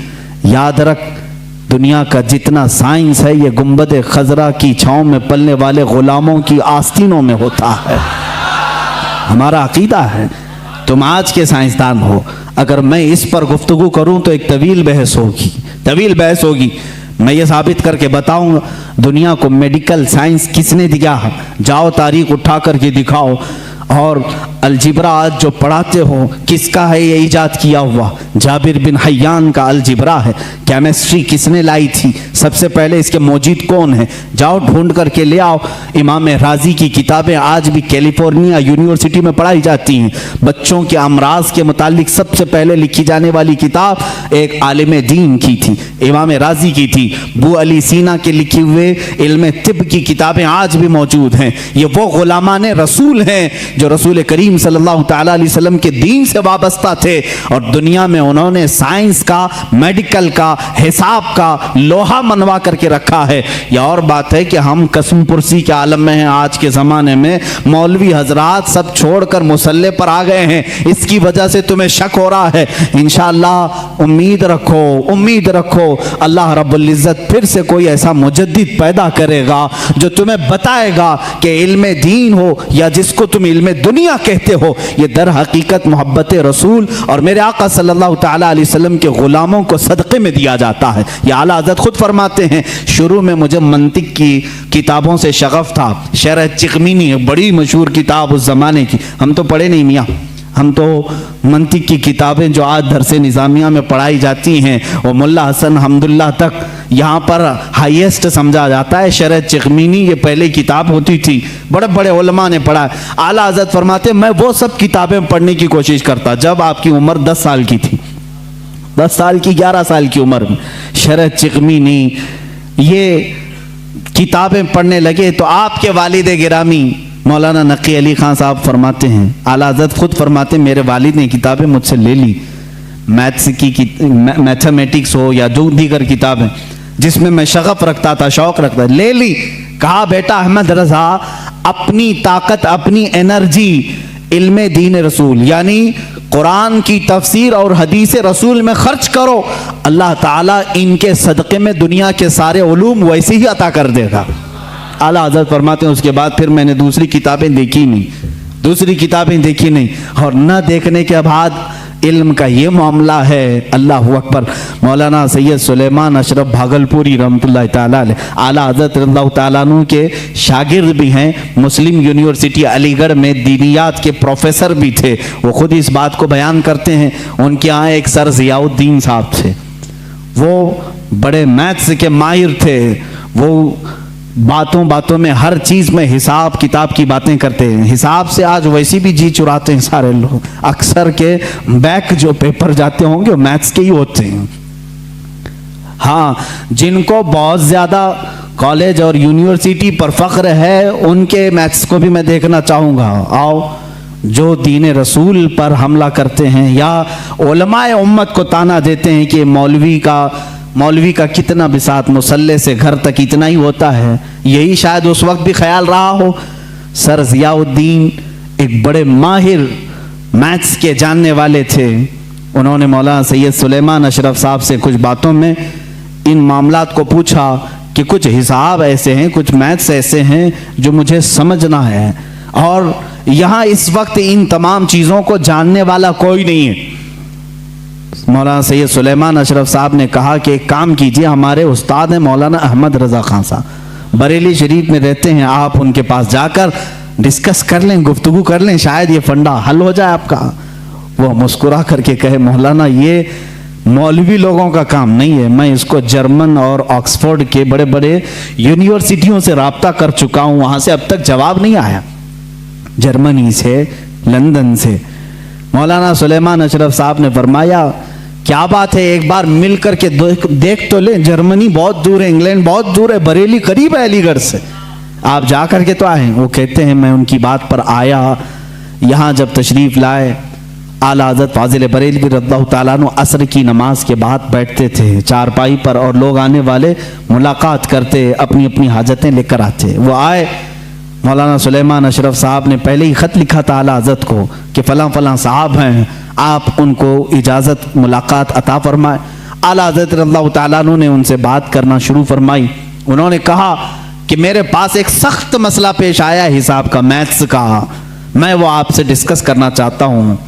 याद रख, दुनिया का जितना साइंस है ये गुंबद खजरा की छाँव में पलने वाले गुलामों की आस्तीनों में होता है। हमारा अकीदा है। तुम आज के साइंसदान हो, अगर मैं इस पर गुफ्तगू करूं तो एक तवील बहस होगी, तवील बहस होगी। मैं ये साबित करके बताऊंगा दुनिया को मेडिकल साइंस किसने दिया। जाओ तारीख उठा करके दिखाओ। और अलजिब्रा आज जो पढ़ाते हो किसका है ये ईजाद किया हुआ? जाबिर बिन हयान का अलजिब्रा है। केमिस्ट्री किसने लाई थी? सबसे पहले इसके मौजूद कौन है? जाओ ढूंढ करके ले आओ। इमाम राजी की किताबें आज भी कैलिफोर्निया यूनिवर्सिटी में पढ़ाई जाती हैं। बच्चों के अमराज के मुतालिक सबसे पहले लिखी जाने वाली किताब एक आलिम दीन की थी, इमाम राजी की थी। बू अली सीना के लिखे हुए इल्म तिब की किताबें आज भी मौजूद हैं। ये वो गुलामान रसूल हैं जो जो रसूल करीम सल्लल्लाहु ताला अलैहि वसल्लम के दीन से वाबस्ता थे, और दुनिया में उन्होंने साइंस का, मेडिकल का, हिसाब का लोहा मनवा करके रखा है। यह और बात है कि हम कसम पुरसी के आलम में हैं। आज के ज़माने में मौलवी हजरात सब छोड़कर मुसल्ले पर आ गए हैं, इसकी वजह से तुम्हें शक हो रहा है। इंशाअल्लाह उम्मीद रखो, उम्मीद रखो, अल्लाह रब्बुल इज़्ज़त फिर से कोई ऐसा मुजद्दिद पैदा करेगा जो तुम्हें बताएगा कि इल्म दीन हो या जिसको तुम इल्म दुनिया कहते हो, ये दर हकीकत मोहब्बत रसूल और मेरे आका सल्लल्लाहु ताला अलैहि वसल्लम के गुलामों को सदक़े में दिया जाता है। ये आला हज़रत खुद फरमाते हैं, शुरू में मुझे मंतिक की किताबों से शगफ था। शरह चिकमीनी एक बड़ी मशहूर किताब उस ज़माने की, हम तो पढ़े नहीं मियाँ, हम तो मंतिक की किताबें जो आज दरसे निज़ामिया में पढ़ाई जाती हैं वो मुल्ला हसन हम्दुल्लाह तक यहाँ पर हाईएस्ट समझा जाता है। शरह चिकमीनी ये पहले किताब होती थी, बड़े बड़े उलमा ने पढ़ा। आला हज़रत फरमाते मैं वो सब किताबें पढ़ने की कोशिश करता जब आपकी उम्र 10 साल की थी, 10 साल की 11 साल की उम्र में शरह चिकमीनी ये किताबें पढ़ने लगे तो आपके वालिद गिरामी मौलाना नकी अली खान साहब फरमाते हैं, आला हज़रत खुद फरमाते मेरे वालिद ने किताबें मुझसे ले ली, मैथ्स की मैथमेटिक्स हो या जो दीगर किताबें जिसमें मैं शगफ रखता था, शौक रखता, ले ली। कहा बेटा अहमद रज़ा अपनी ताकत, अपनी एनर्जी इल्मे दीन रसूल यानी कुरान की तफसीर और हदीस रसूल में खर्च करो, अल्लाह ताला इनके सदक़े में दुनिया के सारे उलूम वैसे ही अता कर देगा। आला हज़रत फरमाते हैं उसके बाद फिर मैंने दूसरी किताबें देखी नहीं, दूसरी किताबें देखी नहीं, और न देखने के बाद इल्म का ये मामला है। अल्लाह अकबर। मौलाना सैयद सुलेमान अशरफ भागलपुरी रहमतुल्लाह ताला अलैह आला हज़रत रज़ियल्लाहु ताला अन्हु के शागिर्द भी हैं, मुस्लिम यूनिवर्सिटी अलीगढ़ में दीनियात के प्रोफेसर भी थे। वो खुद इस बात को बयान करते हैं। उनके यहाँ एक सर ज़ियाउद्दीन साहब थे, वो बड़े मैथ्स के माहिर थे, वो बातों बातों में हर चीज़ में हिसाब किताब की बातें करते हैं। हिसाब से आज वैसे भी जी चुराते हैं सारे लोग, अक्सर के बैक जो पेपर जाते होंगे वो मैथ्स के ही होते हैं। हाँ, जिनको बहुत ज़्यादा कॉलेज और यूनिवर्सिटी पर फ़ख्र है उनके मैथ्स को भी मैं देखना चाहूँगा। आओ, जो दीन रसूल पर हमला करते हैं या उलमाए उम्मत को ताना देते हैं कि मौलवी का कितना बिसात मुसल्ले से घर तक इतना ही होता है, यही शायद उस वक्त भी ख्याल रहा हो। सर ज़ियाउद्दीन एक बड़े माहिर मैथ्स के जानने वाले थे। उन्होंने मौलाना सैयद सुलेमान अशरफ साहब से कुछ बातों में इन मामलात को पूछा कि कुछ हिसाब ऐसे हैं, कुछ मैथ्स ऐसे हैं जो मुझे समझना है, और यहाँ इस वक्त इन तमाम चीज़ों को जानने वाला कोई नहीं है। मौलाना सैयद सुलेमान अशरफ साहब ने कहा कि एक काम कीजिए, हमारे उस्ताद हैं मौलाना अहमद रज़ा खान साहब, बरेली शरीफ में रहते हैं, आप उनके पास जाकर डिस्कस कर लें, गुफ्तगू कर लें, शायद ये फंडा हल हो जाए आपका। वो मुस्कुरा करके कहे, मौलाना ये मौलवी लोगों का काम नहीं है, मैं इसको जर्मन और ऑक्सफोर्ड के बड़े बड़े यूनिवर्सिटियों से रब्ता कर चुका हूँ, वहाँ से अब तक जवाब नहीं आया, जर्मनी से, लंदन से। मौलाना सुलेमान अशरफ साहब ने फरमाया, क्या बात है, एक बार मिल करके देख तो ले, जर्मनी बहुत दूर है, इंग्लैंड बहुत दूर है, बरेली करीब है अलीगढ़ से, आप जा करके तो आए। वो कहते हैं मैं उनकी बात पर आया, यहाँ जब तशरीफ़ लाए, आला हज़रत फाजिल बरेलवी रज़ियल्लाहु ताला अन्हु असर की नमाज के बाद बैठते थे चारपाई पर, और लोग आने वाले मुलाकात करते, अपनी अपनी हाजतें लेकर आते। वो आए, मौलाना सुलेमान अशरफ साहब ने पहले ही ख़त लिखा था आला हज़रत को कि फ़लाँ फ़लाँ साहब हैं, आप उनको इजाज़त मुलाकात अता फरमाएं। आला हज़रत रज़ियल्लाहु ताला अन्हु ने उनसे बात करना शुरू फरमाई। उन्होंने कहा कि मेरे पास एक सख्त मसला पेश आया है हिसाब का, मैथ्स का, मैं वो आपसे डिस्कस करना चाहता हूँ।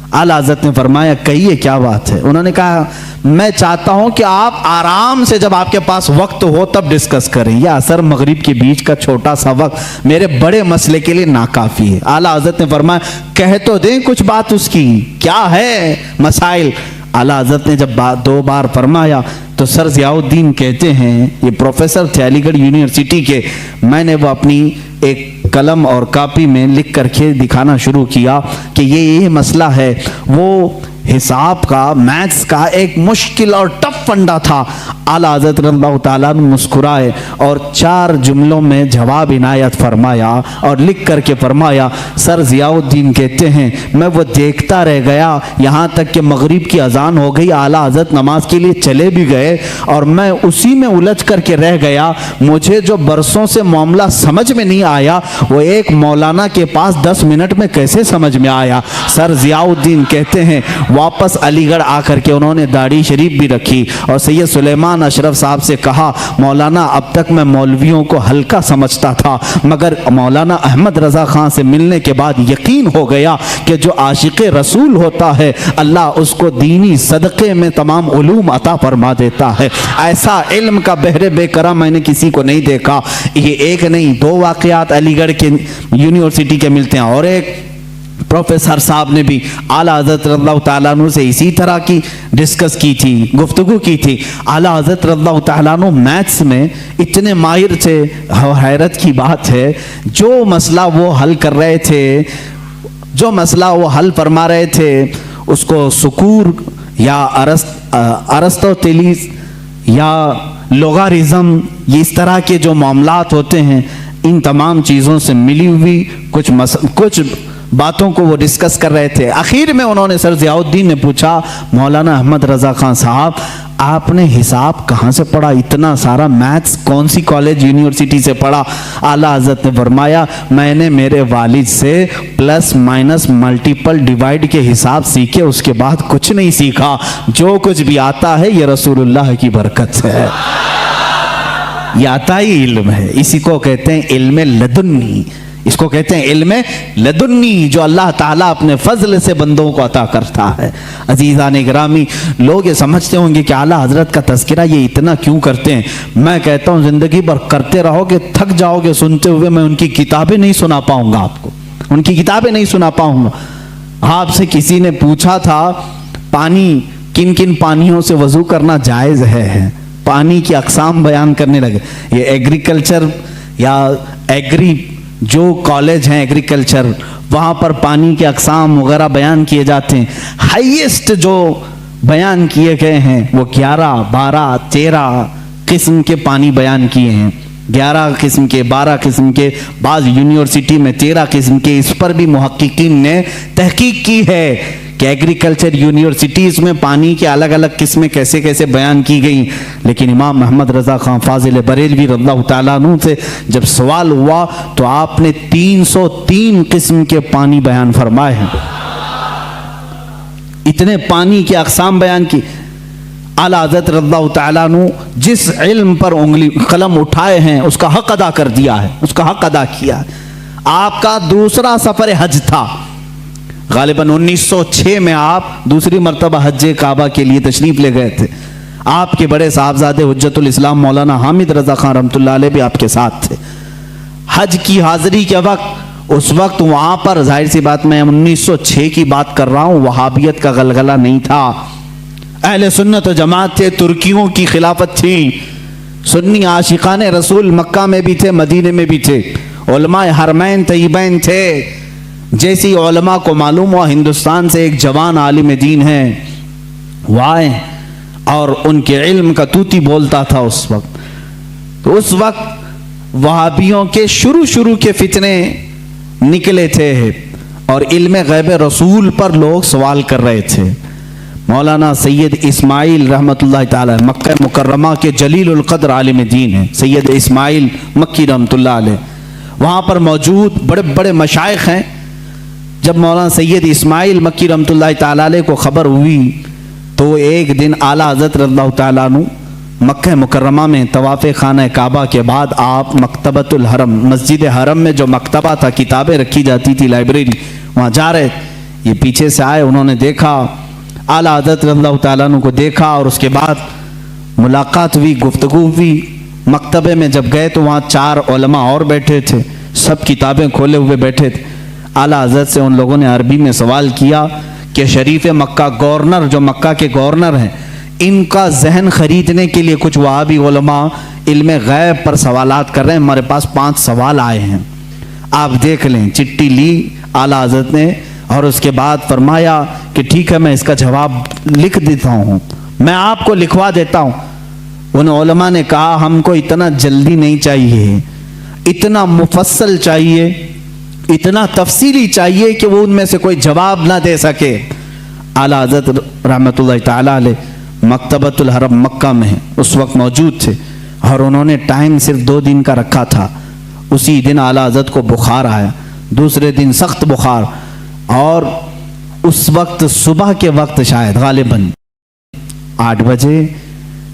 आला हज़रत ने फरमाया, कहिए क्या बात है। उन्होंने कहा, मैं चाहता हूं कि आप आराम से जब आपके पास वक्त हो तब डिस्कस करें, यह असर मगरिब के बीच का छोटा सा वक्त मेरे बड़े मसले के लिए नाकाफी है। आला हज़रत ने फरमाया, कह तो दें कुछ बात उसकी, क्या है मसाइल। आला हज़रत ने जब दो बार फरमाया तो सर ज़ियाउद्दीन कहते हैं, ये प्रोफेसर थे अलीगढ़ यूनिवर्सिटी के, मैंने वो अपनी एक कलम और कापी में लिख करके दिखाना शुरू किया कि ये मसला है। वो हिसाब का, मैथ्स का एक मुश्किल और टफ फंडा था। आला हज़रत रज़ियल्लाहु ताला अन्हु मुस्कुराए और 4 जुमलों में जवाब इनायत फरमाया और लिख करके फरमाया, सर ज़ियाउद्दीन कहते हैं मैं वो देखता रह गया यहाँ तक कि मगरिब की अजान हो गई, आला हज़रत नमाज के लिए चले भी गए और मैं उसी में उलझ करके रह गया। मुझे जो बरसों से मामला समझ में नहीं आया वो एक मौलाना के पास 10 मिनट में कैसे समझ में आया। सर ज़ियाउद्दीन कहते हैं वापस अलीगढ़ आकर के उन्होंने दाढ़ी शरीफ भी रखी और सैयद सुलेमान अशरफ साहब से कहा, मौलाना अब तक मैं मौलवियों को हल्का समझता था मगर मौलाना अहमद रज़ा ख़ान से मिलने के बाद यकीन हो गया कि जो आशिक़ रसूल होता है अल्लाह उसको दीनी सदक़े में तमाम उलूम अता फरमा देता है। ऐसा इल्म का बहरे बेकरा मैंने किसी को नहीं देखा। ये एक नहीं 2 वाक़यात अलीगढ़ के यूनिवर्सिटी के मिलते हैं और एक प्रोफेसर साहब ने भी आला हज़रत रज़ियल्लाहु ताला अन्हु से इसी तरह की डिस्कस की थी, गुफ्तगू की थी। आला हज़रत रज़ियल्लाहु ताला अन्हु मैथ्स में इतने माहिर थे, हैरत की बात है जो मसला वो हल कर रहे थे, जो मसला वो हल फरमा रहे थे उसको सुकूर या अरस्तोतेलिस या लोगारिज़म ये इस तरह के जो मामलात होते हैं इन तमाम चीज़ों से मिली हुई कुछ बातों को वो डिस्कस कर रहे थे। आखिर में उन्होंने सर ज़ियाउद्दीन ने पूछा, मौलाना अहमद रज़ा ख़ान साहब आपने हिसाब कहाँ से पढ़ा, इतना सारा मैथ्स कौन सी कॉलेज यूनिवर्सिटी से पढ़ा। आला हज़रत ने फरमाया मैंने मेरे वालिद से प्लस माइनस मल्टीपल डिवाइड के हिसाब सीखे, उसके बाद कुछ नहीं सीखा। जो कुछ भी आता है ये रसूलुल्लाह की बरकत से है, ये आता ही इल्म है। इसी को कहते हैं इल्म लदुन्नी, इसको कहते हैं इल्म लदुन्नी जो अल्लाह ताला अपने फजल से बंदों को अता करता है। अजीज़ान गिरामी, लोग ये समझते होंगे कि आला हज़रत का तज़किरा ये इतना क्यों करते हैं। मैं कहता हूँ ज़िंदगी भर करते रहोगे थक जाओगे सुनते हुए, मैं उनकी किताबें नहीं सुना पाऊँगा आपको, उनकी किताबें नहीं सुना पाऊँगा। आपसे किसी ने पूछा था पानी किन किन पानियों से वज़ू करना जायज़ है, पानी की अक़साम बयान करने लगे। ये एग्रीकल्चर या एग्री जो कॉलेज हैं एग्रीकल्चर वहाँ पर पानी के अक़साम वगैरह बयान किए जाते हैं। हाईएस्ट जो बयान किए गए हैं वो 11, 12, 13 किस्म के पानी बयान किए हैं, 11 किस्म के, 12 किस्म के, बाज़ यूनिवर्सिटी में 13 किस्म के। इस पर भी मुहक्किकीन ने तहकीक की है कि एग्रीकल्चर यूनिवर्सिटीज़ में पानी के अलग अलग किस्में कैसे कैसे बयान की गई। लेकिन इमाम अहमद रज़ा ख़ान फ़ाज़िल बरेलवी रज़ियल्लाहु ताला अन्हु से जब सवाल हुआ तो आपने 303 किस्म के पानी बयान फरमाए हैं, इतने पानी के अक़साम बयान की। आला हज़रत रज़ियल्लाहु ताला अन्हु जिस इल्म पर उंगली कलम उठाए हैं उसका हक अदा कर दिया है, उसका हक अदा किया। आपका दूसरा सफ़र हज था, गालिबन 1906 में आप दूसरी मरतबा हज्जे काबा के लिए तशरीफ़ ले गए थे। आपके बड़े साहबजादे हुज्जतुल इस्लाम मौलाना हामिद रज़ा ख़ान रहमतुल्लाह अलैह भी आपके साथ थे। हज की हाज़िरी के वक्त उस वक्त वहाँ पर जाहिर सी बात मैं 1906 की बात कर रहा हूँ, वहाबियत का गलगला नहीं था, अहले सुन्नत व जमात थे, तुर्कियों की खिलाफत थी, सुन्नी आशिकान रसूल मक्का में भी थे, मदीने में भी थे, उलमाए हरमैन तय्यबैन थे। जैसी उलमा को मालूम हुआ हिंदुस्तान से एक जवान आलिम दीन है वो आए और उनके इल्म का तूती बोलता था उस वक्त। तो उस वक्त वहाबियों के शुरू के फितने निकले थे और इल्म गैब रसूल पर लोग सवाल कर रहे थे। मौलाना सैयद इस्माइल रहमतुल्लाह ताला मक्का मुकर्रमा के जलीलुल क़द्र आलिम दीन है, सैयद इस्माइल मक्की रहमतुल्लाह अलैह, वहाँ पर मौजूद बड़े बड़े मशाइख हैं। जब मौलाना सैयद इस्माइल मक्की रहमतुल्लाह ताला अलैह को ख़बर हुई तो एक दिन आला हज़रत रज़ियल्लाहु ताला अन्हु मक्का मुकर्रमा में तवाफ़े खाना काबा के बाद आप मकतबतुल हरम, मस्जिद हरम में जो मकतबा था, किताबें रखी जाती थी, लाइब्रेरी, वहाँ जा रहे। ये पीछे से आए, उन्होंने देखा आला हज़रत रज़ियल्लाहु ताला अन्हु को देखा और उसके बाद मुलाकात हुई, गुफ्तगू हुई। मकतबे में जब गए तो वहाँ 4 उलमा और बैठे थे, सब किताबें खोले हुए बैठे थे। आला हज़रत से उन लोगों ने अरबी में सवाल किया कि शरीफ मक्का गवर्नर, जो मक्का के गवर्नर हैं, इनका जहन खरीदने के लिए कुछ वहाबी उलमा इल्म गैब पर सवालात कर रहे हैं, हमारे पास 5 सवाल आए हैं, आप देख लें। चिट्ठी ली आला हज़रत ने और उसके बाद फरमाया कि ठीक है मैं इसका जवाब लिख देता हूँ, मैं आपको लिखवा देता हूँ। उन उलमा ने कहा हमको इतना जल्दी नहीं चाहिए, इतना मुफस्सल चाहिए, इतना तफसीली चाहिए कि वो उनमें से कोई जवाब ना दे सके। आला हज़रत रहमतुल्लाह ताला अलैह मकतबतुल हरम मक्का में उस वक्त मौजूद थे और उन्होंने टाइम सिर्फ 2 दिन का रखा था। उसी दिन आला हज़रत को बुखार आया, दूसरे दिन सख्त बुखार, और उस वक्त सुबह के वक्त शायद गालिबन 8 बजे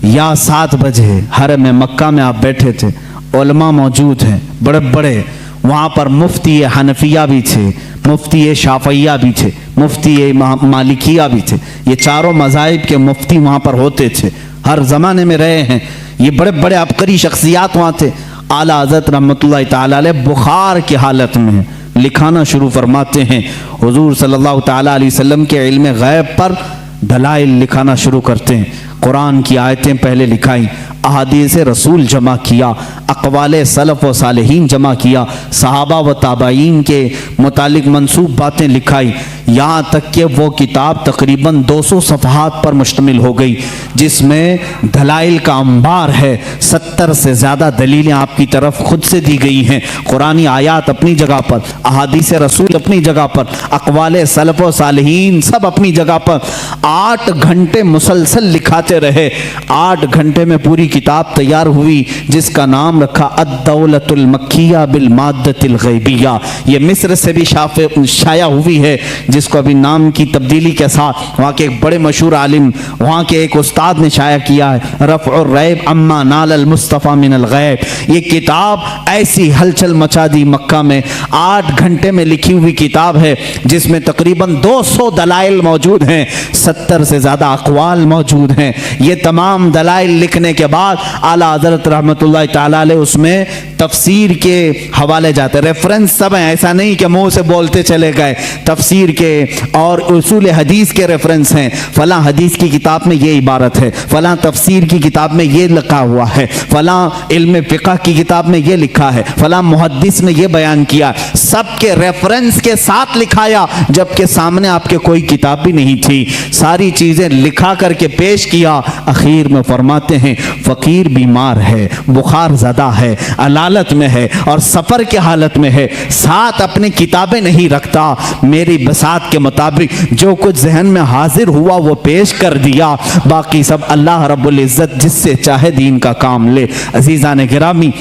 या 7 बजे हरम मक्का में आप बैठे थे, उलमा मौजूद हैं बड़े बड़े, वहाँ पर मुफ्ती हनफिया भी थे, मुफ्ती शाफिया भी थे, मुफ्ती मालिकिया भी थे। ये चारों मज़ाहिब के मुफ्ती वहाँ पर होते थे, हर ज़माने में रहे हैं। ये बड़े बड़े अबकरी शख्सियात वहाँ थे। आला हज़रत रहमतुल्लाह ताला अलैह बुखार की हालत में लिखाना शुरू फरमाते हैं। हुजूर सल्लल्लाहु ताला अलैहि वसल्लम के इल्म गैब पर दलाइल लिखाना शुरू करते हैं। कुरान की आयतें पहले लिखाई, अहादीस रसूल जमा किया, अक़वाले सलफ़ व सालिहीन जमा किया, सहाबा व ताबईन के मुतालिक मंसूब बातें लिखाई, यहाँ तक कि वो किताब तकरीबन 200 सफ़हात पर मुश्तमिल हो गई, जिसमें दलाइल का अंबार है। 70 से ज़्यादा दलीलें आपकी तरफ खुद से दी गई हैं। कुरानी आयात अपनी जगह पर, अहादीस रसूल अपनी जगह पर, अक़वाले सलफ़ व सालिहीन सब अपनी जगह पर। 8 घंटे मुसलसल लिखाते रहे। 8 घंटे में पूरी किताब तैयार हुई, जिसका नाम रखा अद-दौलतुल मक्किया बिल माद्दतिल गैबिया। ये मिस्र से भी शाया हुई है, जिसको अभी नाम की तब्दीली के साथ वहाँ के एक बड़े मशहूर आलिम, वहाँ के एक उस्ताद ने शाया किया है, रफ़उर रैब अम्मा नालल मुस्तफ़ा मिनल गैब। ये किताब ऐसी हलचल मचा दी मक्का में। 8 घंटे में लिखी हुई किताब है, जिसमें तकरीबन 200 दलाइल मौजूद हैं, 70 से ज़्यादा अक़वाल मौजूद हैं। ये तमाम दलाइल लिखने के बाद आला हज़रत रहमतुल्लाह ताला अलैह उसमें तफसीर के हवाले जाते, रेफरेंस सब हैं, ऐसा नहीं कि मुंह से बोलते चले गए। तफसीर के और उसूल हदीस के रेफरेंस हैं, फलां हदीस की किताब में ये इबारत है, फलां तफसीर की किताब में ये लिखा हुआ है, फलां इल्म फ़िक़्ह की किताब में ये लिखा है, फलां मुहद्दिस ने ये बयान किया। सबके रेफरेंस के साथ लिखाया, जबकि सामने आपके कोई किताब भी नहीं थी। सारी चीज़ें लिखा करके पेश किया। आखिर में फरमाते हैं फ़कीर बीमार है, बुखार ज़दा है, अलालत में है और सफ़र के हालत में है, साथ अपनी किताबें नहीं रखता। मेरी बसात के मुताबिक जो कुछ जहन में हाजिर हुआ वो पेश कर दिया, बाकी सब अल्लाह रब्बुल इज़्ज़त जिससे चाहे दीन का काम ले। अज़ीज़ान गिरामी,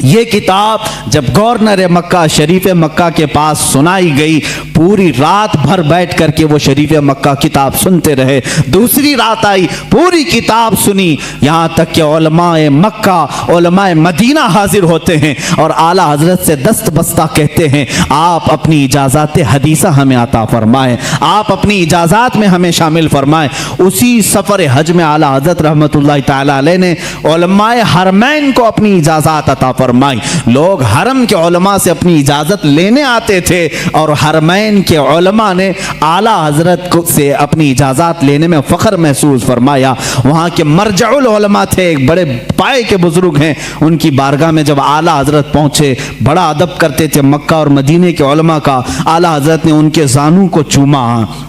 ये किताब जब गवर्नर मक्का शरीफ मक्का के पास सुनाई गई, पूरी रात भर बैठ करके वो शरीफ मक्का किताब सुनते रहे। दूसरी रात आई, पूरी किताब सुनी, यहाँ तक कि उलमाए मक्का, उलमाए मदीना हाजिर होते हैं और आला हजरत से दस्त बस्ता कहते हैं, आप अपनी इजाज़ात हदीसा हमें अता फरमाएं, आप अपनी इजाज़ात में हमें शामिल फरमाएं। उसी सफ़र हज में आला हजरत रहमतुल्लाह ताला अलैह ने उलमाए हरमैन को अपनी इजाज़ात अता फरमाई। लोग हरम के उलमा से अपनी इजाज़त लेने आते थे और हरमैन के उलमा ने आला हजरत से अपनी इजाज़त लेने में फ़ख्र महसूस फरमाया। वहाँ के मरजउल उलमा थे, एक बड़े पाए के बुजुर्ग हैं, उनकी बारगाह में जब आला हजरत पहुँचे, बड़ा अदब करते थे मक्का और मदीने के उलमा का। आला हजरत ने उनके जानू को चूमा,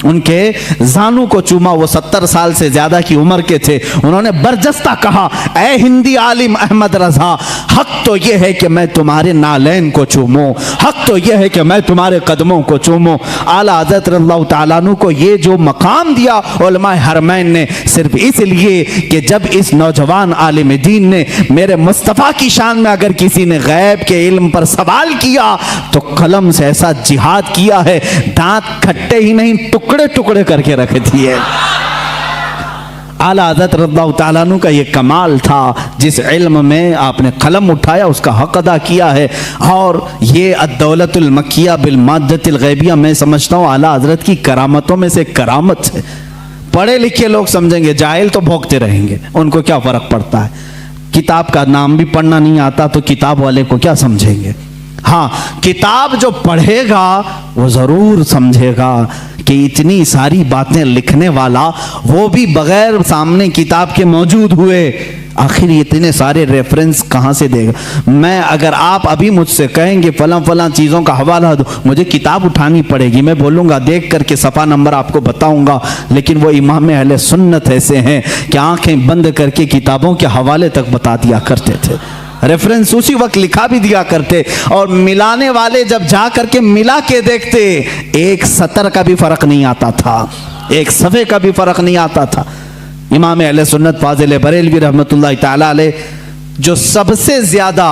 उनके जानू को चूमा। वो 70 साल से ज़्यादा की उम्र के थे। उन्होंने बरजस्ता कहा, ए हिंदी आलिम अहमद रज़ा, हक तो ये है कि मैं तुम्हारे नालैन को चूमूं, हक तो ये है कि मैं तुम्हारे कदमों को चूमूं। आला हज़रत रज़ियल्लाहु ताला अन्हु को ये जो मकाम दिया उलमाए हरमैन ने, सिर्फ इसलिए कि जब इस नौजवान आलिम दीन ने मेरे मुस्तफ़ा की शान में अगर किसी ने गैब के इल्म पर सवाल किया तो कलम से ऐसा जिहाद किया है, दांत खट्टे ही नहीं टुकड़े टुकड़े करके रख दिए। आला हज़रत रज़ियल्लाहु ताला अन्हु का ये कमाल था, जिस इल्म में आपने कलम उठाया उसका हक अदा किया है। और ये अद-दौलतुल मक्किया बिल माद्दतिल गैबिया, मैं समझता हूँ आला हज़रत की करामतों में से करामत है। पढ़े लिखे लोग समझेंगे, जाहिल तो भोंकते रहेंगे, उनको क्या फ़र्क पड़ता है। किताब का नाम भी पढ़ना नहीं आता तो किताब वाले को क्या समझेंगे। हाँ, किताब जो पढ़ेगा वो ज़रूर समझेगा कि इतनी सारी बातें लिखने वाला वो भी बगैर सामने किताब के मौजूद हुए आखिर ये इतने सारे रेफरेंस कहाँ से देगा? मैं अगर आप अभी मुझसे कहेंगे फलां फलां चीज़ों का हवाला दो, मुझे किताब उठानी पड़ेगी, मैं बोलूँगा देख करके सफ़ा नंबर आपको बताऊँगा। लेकिन वो इमाम अहले सुन्नत ऐसे हैं कि आंखें बंद करके किताबों के हवाले तक बता दिया करते थे, रेफरेंस उसी वक्त लिखा भी दिया करते, और मिलाने वाले जब जा करके मिला के देखते एक सतर का भी फ़र्क नहीं आता था, एक सफ़े का भी फ़र्क नहीं आता था। इमाम अहले सुन्नत फाजिल बरेलवी रहमतुल्लाह ताला अलैह जो सबसे ज़्यादा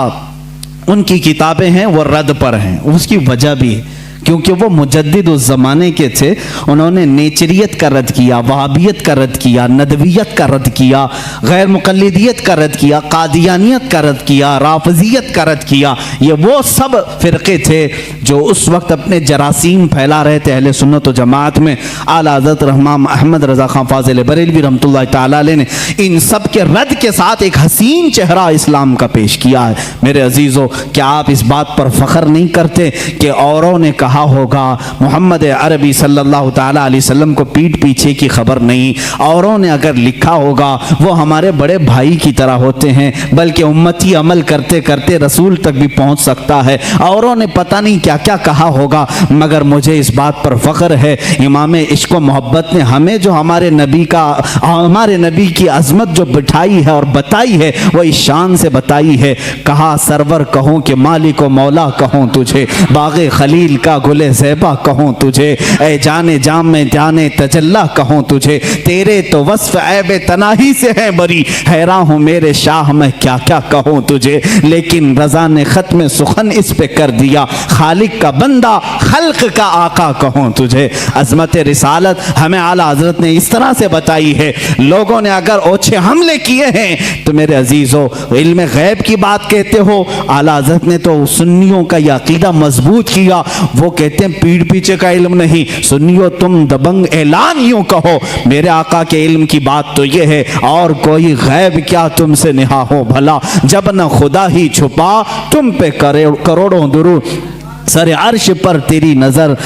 उनकी किताबें हैं वो रद पर हैं। उसकी वजह भी है क्योंकि वो मुजद्दिद उस ज़माने के थे। उन्होंने नेचरियत का रद्द किया, वहाबियत का रद्द किया, नदवियत का रद्द किया, गैर मुक़ल्लिदियत का रद्द किया, कादियानियत का रद्द किया, राफ़िज़ियत का रद्द किया। ये वो सब फ़िरक़े थे जो उस वक्त अपने जरासीम फैला रहे थे अहले सुन्नत व जमात में। आला हज़रत रहमान अहमद रज़ा ख़ान फ़ाज़िल बरेलवी रहमतुल्लाह ताला अलैह ने इन सब के रद्द के साथ एक हसीन चेहरा इस्लाम का पेश किया है। मेरे अजीज़ों, क्या आप इस बात पर फ़ख्र नहीं करते कि औरों ने कहा होगा मोहम्मद अरबी सल्लल्लाहु ताला अलैहि वसल्लम को पीठ पीछे की खबर नहीं, औरों ने अगर लिखा होगा वो हमारे बड़े भाई की तरह होते हैं, बल्कि उम्मती अमल करते करते रसूल तक भी पहुंच सकता है। औरों ने पता नहीं क्या क्या कहा होगा, मगर मुझे इस बात पर फ़ख्र है इमाम इश्क व मोहब्बत ने हमें जो हमारे नबी की अजमत जो बिठाई है और बताई है वो इस शान से बताई है। कहा सरवर कहूँ कि मालिक व मौला कहूँ तुझे, बाग़े खलील का गुले ज़ैबा कहूँ तुझे, ए जाने जाम में जाने तजल्ला कहूँ तुझे, तेरे तो वस्फ़ ऐब तनाही से है बरी, हैरान हूँ मेरे शाह मैं क्या क्या कहूँ तुझे। लेकिन रज़ा ने ख़त्म सुखन इस पे कर दिया, खालिक का बंदा खल्क का आका कहूँ तुझे। अज़मत रिसालत हमें आला हज़रत ने इस तरह से बताई है। लोगों ने अगर ओछे हमले किए हैं तो मेरे अजीज़ों, इल्म गैब की बात कहते हो, आला हज़रत ने तो सुन्नियों का यह अकीदा मजबूत किया। वो कहते हैं पीठ पीछे का इल्म नहीं, सुनियो तुम दबंग ऐलान यूं कहो, मेरे आका के इल्म की बात तो ये है, और कोई गैब क्या तुमसे निहा हो भला, जब न खुदा ही छुपा तुम पे करोड़ों दुरूद, सरे अर्श पर तेरी नजर,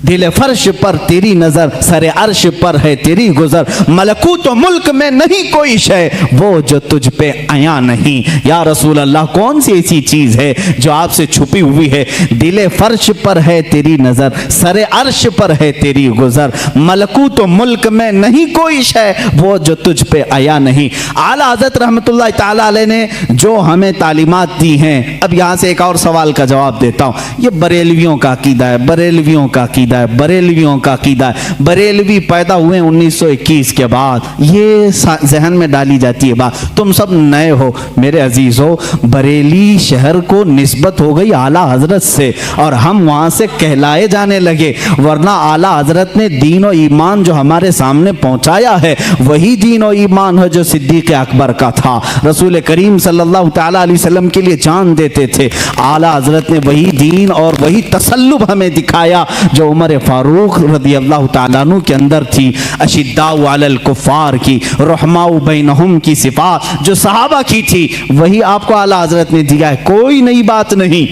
दिल फर्श पर तेरी नजर, सरे अर्श पर है तेरी गुजर, मलकूत तो मुल्क में नहीं कोई शय वो जो तुझ पे आया नहीं। या रसूल अल्लाह, कौन सी ऐसी चीज है जो आपसे छुपी हुई है? दिल फर्श पर है तेरी नजर, सरे अर्श पर है तेरी गुजर, मलकूत तो मुल्क में नहीं कोई शय वो जो तुझ पे आया नहीं। आला हज़रत रहमतुल्लाह ताला अलैह ने जो हमें तालीमात दी हैं। अब यहाँ से एक और सवाल का जवाब देता हूँ। ये बरेलवियों का अकीदा है, बरेलवियों का अकीदा है, बरेलवियों का अकीदा है। बरेलवी पैदा हुए 1921 के बाद, ये जहन में डाली जाती है बात। तुम सब नए हो मेरे अजीज़ों, बरेली शहर को निस्बत हो गई आला हजरत से और हम वहाँ से कहलाए जाने लगे, वरना आला हजरत ने दीन और ईमान जो हमारे सामने पहुँचाया है वही दीन और ईमान है जो सिद्दीक़ अकबर का था। रसूल करीम सल्लल्लाहु ताला अलैहि वसल्लम के लिए जान देते थे। आला हजरत ने वही दीन और वही तसल्लुब हमें दिखाया जो उमर फारूक रज़ी अल्लाह ताला अन्हु के अंदर थी। अशिद्दाउ अलल कुफ़ार की, रहमाउ बैनहुम की सिफ़ात जो सहाबा की थी वही आपको आला हज़रत ने दिया है। कोई नई बात नहीं,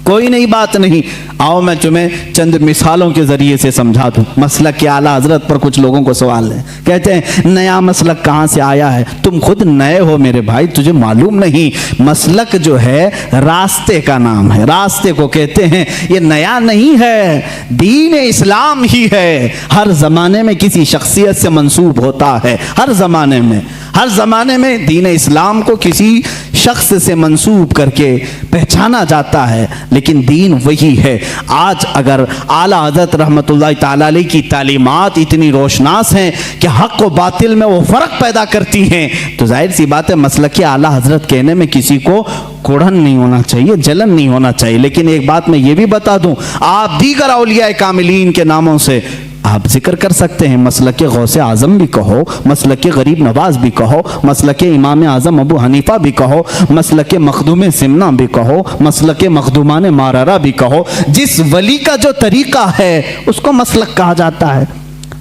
कोई नई बात नहीं। आओ मैं तुम्हें चंद मिसालों के ज़रिए से समझा दूँ। मसलक के आला हज़रत पर कुछ लोगों को सवाल है, कहते हैं नया मसलक कहाँ से आया है? तुम खुद नए हो मेरे भाई, तुझे मालूम नहीं। मसलक जो है रास्ते का नाम है, रास्ते को कहते हैं। ये नया नहीं है, दीन इस्लाम ही है। हर ज़माने में किसी शख्सियत से मंसूब होता है, हर ज़माने में, हर ज़माने में दीन इस्लाम को किसी शख्स से मंसूब करके पहचाना जाता है, लेकिन दीन वही है। आज अगर आला हज़रत रहमतुल्लाह ताला अलैह की तालीमात इतनी रोशनास हैं कि हक़ व बातिल में वो फ़र्क पैदा करती हैं, तो जाहिर सी बात है मसलक आला हज़रत कहने में किसी को कुढ़न नहीं होना चाहिए, जलन नहीं होना चाहिए। लेकिन एक बात मैं ये भी बता दूं, आप दीगर औलिया कामिलीन के नामों से आप जिक्र कर सकते हैं। मसलक गौसे आज़म भी कहो, मसलक गरीब नवाज भी कहो, मसलक इमाम आज़म अबू हनीफा भी कहो, मसलक मखदूम सिमना भी कहो, मसलक मखदूमान मारारा भी कहो। जिस वली का जो तरीका है उसको मसलक कहा जाता है।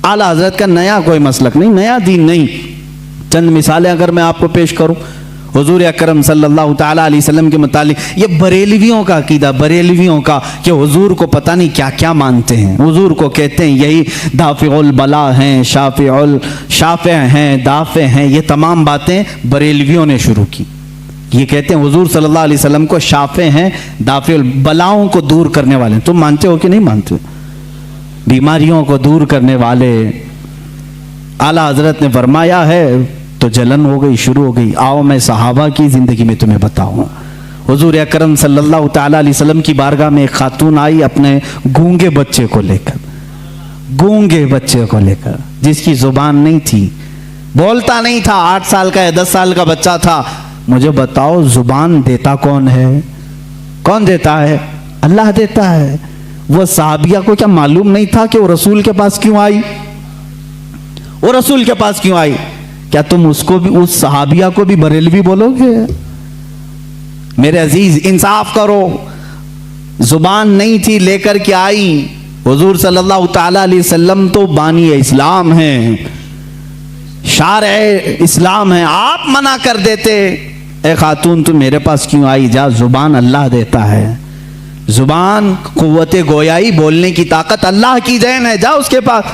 आला हज़रत का नया कोई मसलक नहीं, नया दीन नहीं। चंद मिसालें अगर मैं आपको पेश करूं, हुजूर अकरम सल्लल्लाहु ताला अलैहि वसल्लम के मुतालिक ये बरेलवियों का अकीदा, बरेलवियों का कि हुजूर को पता नहीं क्या क्या मानते हैं। हुजूर को कहते हैं यही दाफिउल बला हैं, शाफे हैं, दाफे हैं, ये तमाम बातें बरेलवियों ने शुरू की। ये कहते हैं हुजूर सल्लल्लाहु अलैहि वसल्लम को शाफे हैं, दाफिउल बलाओं को दूर करने वाले। तुम मानते हो कि नहीं मानते हो? बीमारियों को दूर करने वाले। आला हजरत ने फरमाया है तो जलन हो गई, शुरू हो गई। आओ मैं सहाबा की जिंदगी में तुम्हें बताऊं। हुजूर अकरम सल्लल्लाहु ताला अलैहि वसल्लम की बारगाह में एक खातून आई अपने गूंगे बच्चे को लेकर, गूंगे बच्चे को लेकर, जिसकी जुबान नहीं थी, बोलता नहीं था, 8 साल का या 10 साल का बच्चा था। मुझे बताओ जुबान देता कौन है? कौन देता है? अल्लाह देता है। वो सहाबिया को क्या मालूम नहीं था कि वो रसूल के पास क्यों आई? वो रसूल के पास क्यों आई? क्या तुम उसको भी, उस सहाबिया को भी बरेलवी बोलोगे? मेरे अजीज इंसाफ करो। जुबान नहीं थी, लेकर के आई। हुजूर सल्लल्लाहु ताला अलैहि वसल्लम तो बानी इस्लाम हैं, शारे इस्लाम हैं। आप मना कर देते, ए खातून तुम मेरे पास क्यों आई? जा, जुबान अल्लाह देता है। जुबान कुव्वते गोयाई, बोलने की ताकत अल्लाह की देन है, जा उसके पास।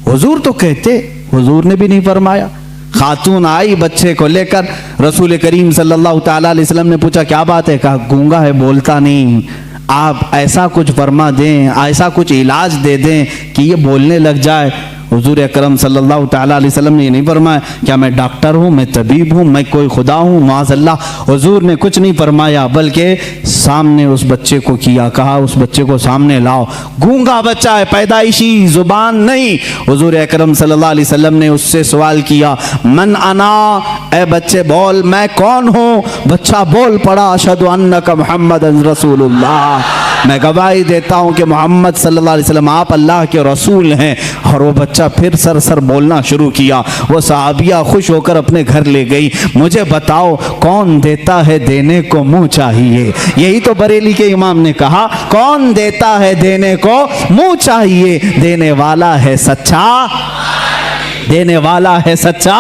हुजूर तो कहते, हुजूर ने भी नहीं फरमाया। खातून आई बच्चे को लेकर, रसूल करीम सल्लल्लाहु ताला अलैहि वसल्लम ने पूछा क्या बात है? कहा गूंगा है, बोलता नहीं। आप ऐसा कुछ फरमा दें, ऐसा कुछ इलाज दे दें कि ये बोलने लग जाए। हुजूर अकरम सल्लल्लाहु ताला अलैहि वसल्लम ने ये नहीं फरमाया क्या मैं डॉक्टर हूँ, मैं तबीब हूँ, मैं कोई खुदा हूँ, माज़अल्लाह। हुजूर ने कुछ नहीं फरमाया, बल्कि सामने उस बच्चे को किया, कहा उस बच्चे को सामने लाओ। गूंगा बच्चा है, पैदाइशी, जुबान नहीं। हुजूर अकरम सल्लल्लाहु अलैहि वसल्लम ने उससे सवाल किया, मन अना, ए बच्चे बोल मैं कौन हूँ? बच्चा बोल पड़ा, अशहदु अन्नका मुहम्मदन रसूलुल्लाह, मैं गवाही देता हूँ कि मोहम्मद सल्लल्लाहु अलैहि वसल्लम आप अल्लाह के रसूल हैं। और वो बच्चा फिर सर बोलना शुरू किया। वो सहाबिया खुश होकर अपने घर ले गई। मुझे बताओ कौन देता है देने को मुंह चाहिए? यही तो बरेली के इमाम ने कहा, कौन देता है देने को मुंह चाहिए? देने वाला है सच्चा, देने वाला है सच्चा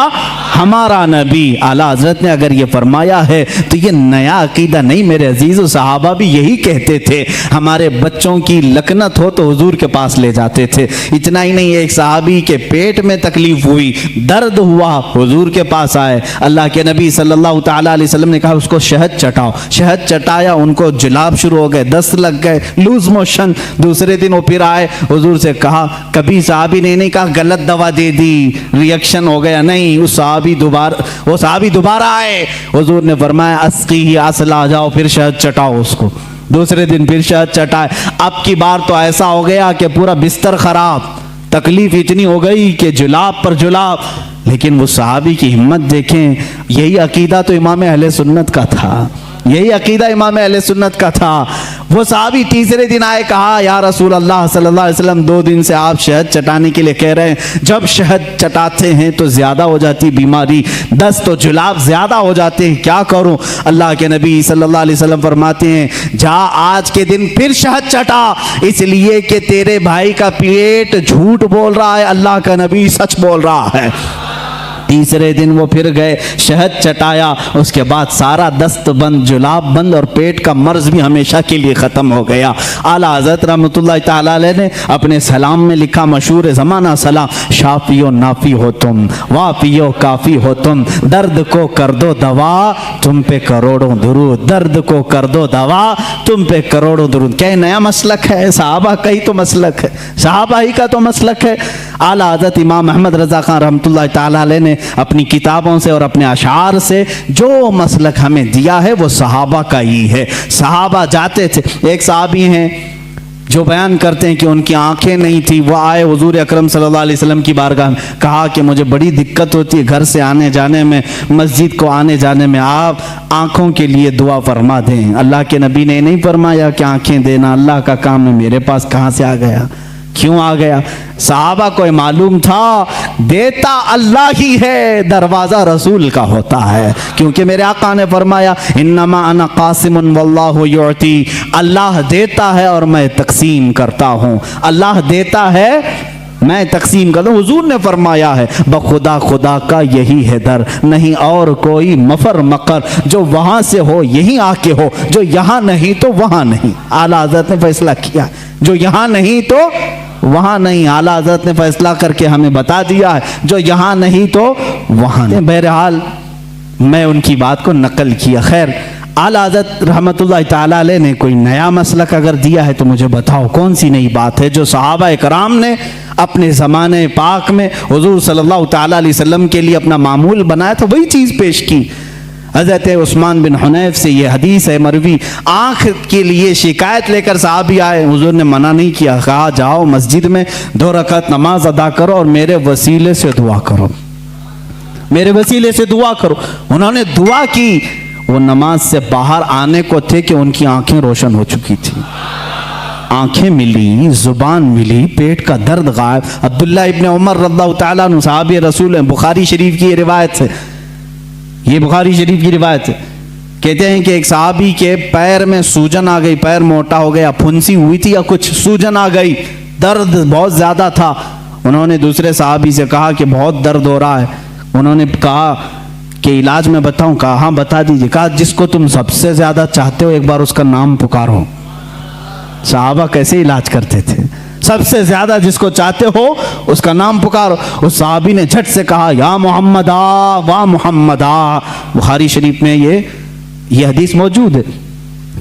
हमारा नबी। आला हजरत ने अगर ये फरमाया है तो ये नया अकीदा नहीं मेरे अजीज़। सहाबा भी यही कहते थे, हमारे बच्चों की लकनत हो तो हुजूर के पास ले जाते थे। इतना ही नहीं, एक सहाबी के पेट में तकलीफ हुई, दर्द हुआ, हुजूर के पास आए। अल्लाह के नबी सल्लल्लाहु ताला अलैहि वसल्लम ने कहा उसको शहद चटाओ। शहद चटाया, उनको जुलाब शुरू हो गए, दस्त लग गए, लूज मोशन। दूसरे दिन वो फिर आए, हुजूर से कहा, कभी सहाबी ने नहीं कहा गलत दवा दे दी, रिएक्शन हो गया, नहीं। वो सहाबी दोबारा आए, हुजूर ने फरमाया अस्की ही असला, जाओ फिर शहद चटाओ उसको। दूसरे दिन फिर शहद चटाए। अब की बार तो ऐसा हो गया कि पूरा बिस्तर खराब, तकलीफ इतनी हो गई कि जुलाब पर जुलाब। लेकिन वो सहाबी की हिम्मत देखें। यही अकीदा तो इमाम अहले सुन्नत का था, यही अकीदा इमाम अहले सुन्नत का था। वो सहाबी तीसरे दिन आए, कहा या रसूल अल्लाह सल्लल्लाहु अलैहि वसल्लम 2 दिन से आप शहद चटाने के लिए कह रहे हैं, जब शहद चटाते हैं तो ज्यादा हो जाती बीमारी, दस्त तो जुलाब ज्यादा हो जाते हैं, क्या करूं? अल्लाह के नबी सल्लल्लाहु अलैहि वसल्लम फरमाते हैं, जा आज के दिन फिर शहद चटा, इसलिए कि तेरे भाई का पेट झूठ बोल रहा है, अल्लाह का नबी सच बोल रहा है। तीसरे दिन वो फिर गए, शहद चटाया, उसके बाद सारा दस्त बंद, जुलाब बंद और पेट का मर्ज भी हमेशा के लिए ख़त्म हो गया। आला हज़रत रहमतुल्लाह ताला अलैह ने अपने सलाम में लिखा, मशहूर ज़माना सलाम, शाफियो नाफी हो तुम, वाफियो काफ़ी हो तुम, दर्द को कर दो दवा तुम पे करोड़ों दुरूद, दर्द को कर दो दवा तुम पे करोड़ों दुरूद। क्या नया मसलक है? सहाबा का ही तो मसलक है, सहाबा ही का तो मसलक है। आला हज़रत इमाम अहमद रज़ा खान रहमतुल्लाह ताला अलैह ने अपनी किताबों से और अपने अशार से जो मसलक हमें दिया है वो सहाबा का ही है। सहाबा जाते थे, एक सहाबी हैं जो बयान करते हैं कि उनकी आंखें नहीं थी, वो आए हुजूर अकरम सल्लल्लाहु अलैहि वसल्लम की बारगाह में, कहा कि मुझे बड़ी दिक्कत होती है घर से आने जाने में, मस्जिद को आने जाने में, आप आंखों के लिए दुआ फरमा दें। अल्लाह के नबी ने नहीं फरमाया कि आंखें देना अल्लाह का काम है, मेरे पास कहाँ से आ गया, क्यों आ गया? सहाबा को मालूम था देता अल्लाह ही है, दरवाजा रसूल का होता है, क्योंकि मेरे आका ने फरमाया इन्नमा अना कासिमुन वल्लाहु युअती, अल्लाह देता है और मैं तकसीम करता हूँ। अल्लाह देता है मैं तकसीम कर दूं। हुजूर ने फरमाया है बखुदा खुदा का यही है दर, नहीं और कोई मफर मकर, जो वहां से हो यहीं आके हो, जो यहां नहीं तो वहां नहीं। आला हज़रत ने फैसला किया, जो यहां नहीं तो वहां नहीं। आला हज़रत ने फैसला करके हमें बता दिया है, जो यहां नहीं तो वहां नहीं। बहरहाल मैं उनकी बात को नकल किया। खैर, आला हज़रत रहमतुल्लाह ताला अलैह ने कोई नया मसलक अगर दिया है तो मुझे बताओ कौन सी नई बात है जो सहाबा इकराम ने अपने ज़माने पाक में हुजूर सल्लल्लाहु ताला अलैहि वसल्लम के लिए अपना मामूल बनाया था, वही चीज़ पेश की। हज़रत उस्मान बिन हुनैफ से ये हदीस है मरवी, आँख के लिए शिकायत लेकर साहबी आए, हुजूर ने मना नहीं किया, कहा जाओ मस्जिद में 2 रकात नमाज अदा करो और मेरे वसीले से दुआ करो, मेरे वसीले से दुआ करो। उन्होंने दुआ की, वो नमाज से बाहर आने को थे कि उनकी आंखें रोशन हो चुकी थी। आंखें मिली, जुबान मिली, पेट का दर्द गायब। अब्दुल्ला इब्न उमर रज़ियल्लाहु ताला अन्हु सहाबी रसूल हैं, बुखारी शरीफ की रिवायत है, ये बुखारी शरीफ की रिवायत है। कहते हैं कि एक सहाबी के पैर में सूजन आ गई, पैर मोटा हो गया, फुंसी हुई थी या कुछ सूजन आ गई, दर्द बहुत ज्यादा था। उन्होंने दूसरे सहाबी से कहा कि बहुत दर्द हो रहा है। उन्होंने कहा कि इलाज में बताऊं? कहा हाँ बता दीजिए। कहा जिसको तुम सबसे ज्यादा चाहते हो एक बार उसका नाम पुकारो। सहाबा कैसे इलाज करते थे, सबसे ज्यादा जिसको चाहते हो उसका नाम पुकारो। उस सहाबी ने झट से कहा या मोहम्मदा वाह मोहम्मदा। बुखारी शरीफ में ये हदीस मौजूद है।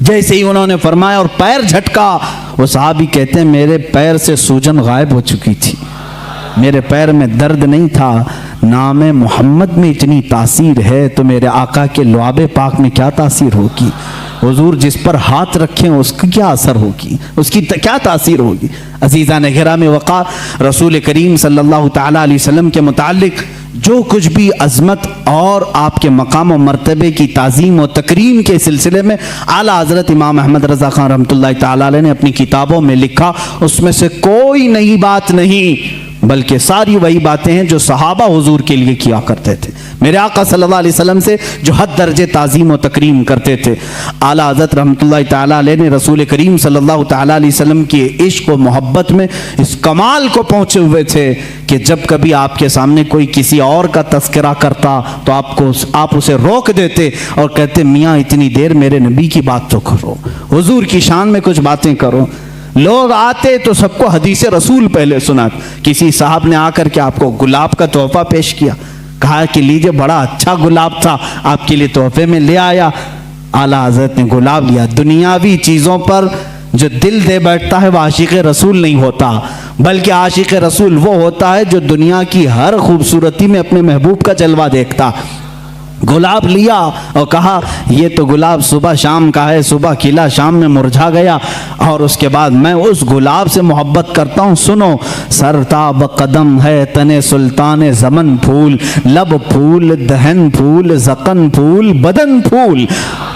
जैसे ही उन्होंने फरमाया और पैर झटका, वो सहाबी कहते हैं मेरे पैर से सूजन गायब हो चुकी थी, मेरे पैर में दर्द नहीं था। नाम मोहम्मद में इतनी तासीर है तो मेरे आका के लुआबे पाक में क्या तासीर होगी। हुजूर जिस पर हाथ रखें उसकी क्या असर होगी, उसकी क्या तासीर होगी। अजीज़ा ने गिरामी वक़ार, रसूल करीम सल्लल्लाहु ताला अलैहि वसल्लम के मुतालिक जो कुछ भी अज़मत और आपके मकाम और मर्तबे की ताज़ीम और तकरीम के सिलसिले में आला हज़रत इमाम अहमद रज़ा ख़ान रहमतुल्लाहि ताला अलैह ने अपनी किताबों में लिखा, उसमें से कोई नई बात नहीं, बल्कि सारी वही बातें हैं जो सहाबा हुजूर के लिए किया करते थे, मेरे आका सल्लल्लाहु अलैहि वसल्लम से जो हद दर्जे ताज़ीम और तकरीम करते थे। आला हज़रत रहमतुल्लाहि ताला अलैह ने रसूल करीम सल्लल्लाहु ताला अलैहि वसल्लम के इश्क और मोहब्बत में इस कमाल को पहुँचे हुए थे कि जब कभी आपके सामने कोई किसी और का तस्करा करता तो आप उसे रोक देते और कहते मियाँ इतनी देर मेरे नबी की बात तो करो, हुजूर की शान में कुछ बातें करो। लोग आते तो सबको हदीस रसूल पहले सुना। किसी साहब ने आकर के आपको गुलाब का तोहफा पेश किया, कहा कि लीजिए बड़ा अच्छा गुलाब था, आपके लिए तोहफे में ले आया। आला हज़रत ने गुलाब लिया। दुनियावी चीज़ों पर जो दिल दे बैठता है वह आशिक रसूल नहीं होता, बल्कि आशिक रसूल वो होता है जो दुनिया की हर खूबसूरती में अपने महबूब का जलवा देखता। गुलाब लिया और कहा ये तो गुलाब सुबह शाम का है, सुबह खिला शाम में मुरझा गया, और उसके बाद मैं उस गुलाब से मोहब्बत करता हूँ। सुनो, सरताब कदम है तने सुल्तान ज़मन फूल, लब फूल दहन फूल ज़क़न फूल बदन फूल,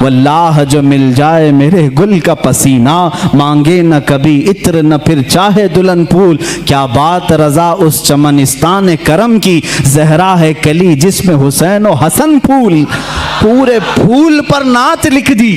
वल्लाह जो मिल जाए मेरे गुल का पसीना, मांगे न कभी इत्र न फिर चाहे दुल्हन फूल। क्या बात रज़ा उस चमनिस्तान करम की, जहरा है कली जिसमें हुसैन और हसन फूल। पूरे फूल पर नात लिख दी,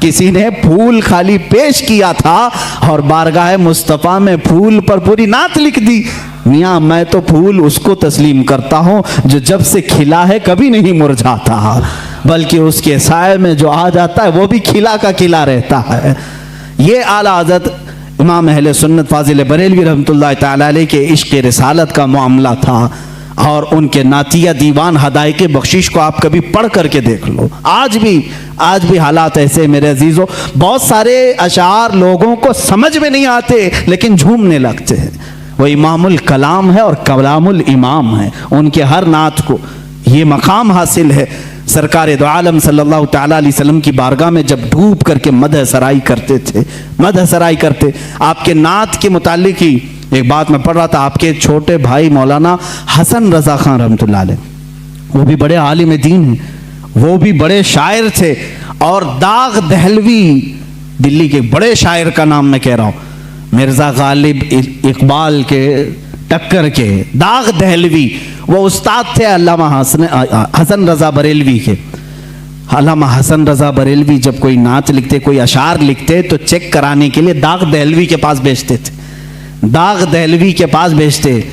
किसी ने फूल खाली पेश किया था और बारगाह मुस्तफ़ा में फूल पर पूरी नात लिख दी। मियाँ मैं तो फूल उसको तस्लीम करता हूँ जो जब से खिला है कभी नहीं मुरझाता, बल्कि उसके साए में जो आ जाता है वो भी खिला का खिला रहता है। ये आला हज़रत इमाम अहले सुन्नत फाजिल बरेलवी रहमतुल्लाह ताला अलैह के इश्क़ रिसालत का मामला था। और उनके नातिया दीवान हदायक़ बख्शिश को आप कभी पढ़ करके देख लो। आज भी हालात ऐसे मेरे अजीज़ों, बहुत सारे अशार लोगों को समझ में नहीं आते लेकिन झूमने लगते हैं। वो इमामुल कलाम है और कलामुल इमाम है, उनके हर नात को ये मकाम हासिल है। सरकार दो आलम सल्लल्लाहु ताला अलैहि वसल्लम की बारगाह में जब डूब करके मदह सराई करते थे, मदह सराई करते, आपके नात के मुतालिक ही एक बात मैं पढ़ रहा था, आपके छोटे भाई मौलाना हसन रज़ा ख़ान रहमतुल्लाह अलैह, वो भी बड़े आलिम दीन हैं, वो भी बड़े शायर थे। और दाग दहलवी, दिल्ली के बड़े शायर का नाम मैं कह रहा हूँ, मिर्ज़ा गालिब इकबाल के टक्कर के दाग दहलवी, वो उस्ताद थे अल्लामा हसन रज़ा बरेलवी के। अल्लामा हसन रज़ा बरेलवी जब कोई नात लिखते, कोई अशार लिखते तो चेक कराने के लिए दाग दहलवी के पास भेजते थे। दाग दहलवी के पास भेजते,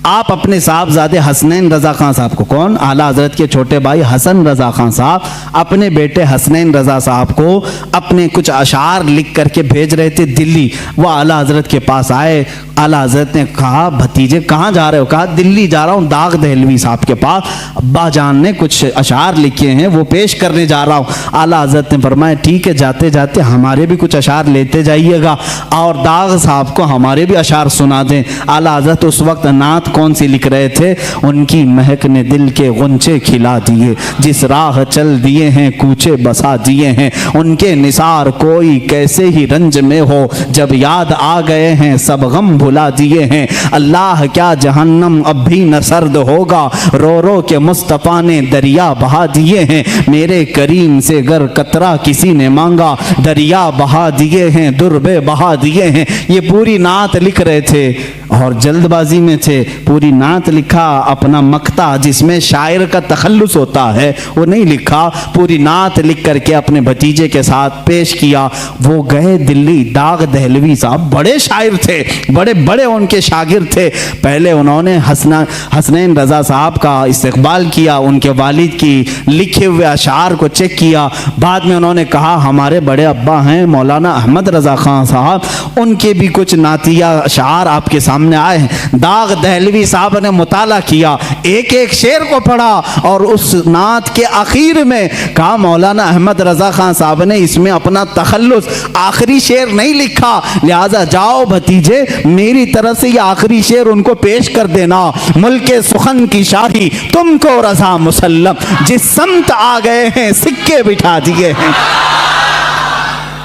आप अपने साहबजादे हसनैन रज़ा खान साहब को, कौन, आला हजरत के छोटे भाई हसन रज़ा खान साहब, अपने बेटे हसनैन रज़ा साहब को अपने कुछ अशार लिख करके भेज रहे थे दिल्ली। वो आला हजरत के पास आए, आला हजरत ने कहा भतीजे कहाँ जा रहे हो? कहा दिल्ली जा रहा हूँ दाग दहलवी साहब के पास, अब्बा जान ने कुछ अशार लिखे हैं वो पेश करने जा रहा हूँ। आला हजरत ने फरमाया ठीक है, जाते जाते हमारे भी कुछ अशार लेते जाइएगा और दाग साहब को हमारे भी अशार सुना दें। आला हजरत उस वक्त नात कौन सी लिख रहे थे? उनकी महक ने दिल के गुंचे खिला दिए, जिस राह चल दिए हैं कूचे बसा दिए हैं, उनके निसार कोई कैसे ही रंज में हो, जब याद आ गए हैं सब गम भुला दिए हैं। अल्लाह क्या जहन्नम अब भी न सर्द होगा, रो रो के मुस्तफ़ा ने दरिया बहा दिए हैं, मेरे करीम से गर कतरा किसी ने मांगा, दरिया बहा दिए हैं दुर्बे बहा दिए हैं। ये पूरी नात लिख रहे थे और जल्दबाजी में थे। पूरी नात लिखा, अपना मक्ता जिसमें शायर का तखल्लुस होता है वो नहीं लिखा, पूरी नात लिख करके अपने भतीजे के साथ पेश किया। वो गए दिल्ली। दाग दहलवी साहब बड़े शायर थे, बड़े बड़े उनके शागिर्द थे। पहले उन्होंने हसनैन रज़ा साहब का इस्तकबाल किया, उनके वालिद की लिखे हुए अशार को चेक किया। बाद में उन्होंने कहा हमारे बड़े अब्बा हैं मौलाना अहमद रज़ा खान साहब, उनके भी कुछ नातिया अशार आपके सामने आए हैं। दाग दहलवी साहब ने मुताला किया, एक एक शेर को पढ़ा और उस नात के आखिर में कहा मौलाना अहमद रज़ा खान साहब ने इसमें अपना तखल्लुस आखिरी शेर नहीं लिखा, लिहाजा जाओ भतीजे मेरी तरफ से ये आखिरी शेर उनको पेश कर देना। मुल्के सुखन की शाही तुमको रज़ा मुसल्लम, जिस समत आ गए हैं सिक्के बिठा दिए हैं।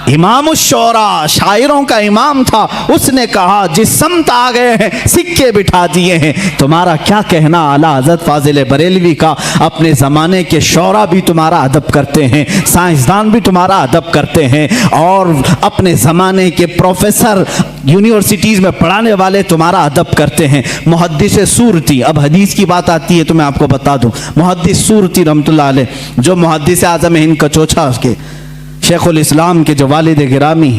इमाम शोरा, शायरों का इमाम था, उसने कहा जिस समत आ गए हैं सिक्के बिठा दिए हैं। तुम्हारा क्या कहना आला हज़रत फाजिल बरेलवी का? अपने ज़माने के शोरा भी तुम्हारा अदब करते हैं, साइंसदान भी तुम्हारा अदब करते हैं और अपने ज़माने के प्रोफेसर यूनिवर्सिटीज़ में पढ़ाने वाले तुम्हारा अदब करते हैं। मुहद्दिस सूरती, अब हदीस की बात आती है तो मैं आपको बता दूँ, मुहद्दिस सूरती रहमतुल्लाह अलैह जो मुहद्दिस आज़म हिंद कचोछा के शेखुल इस्लाम के जो वालिद गिरामी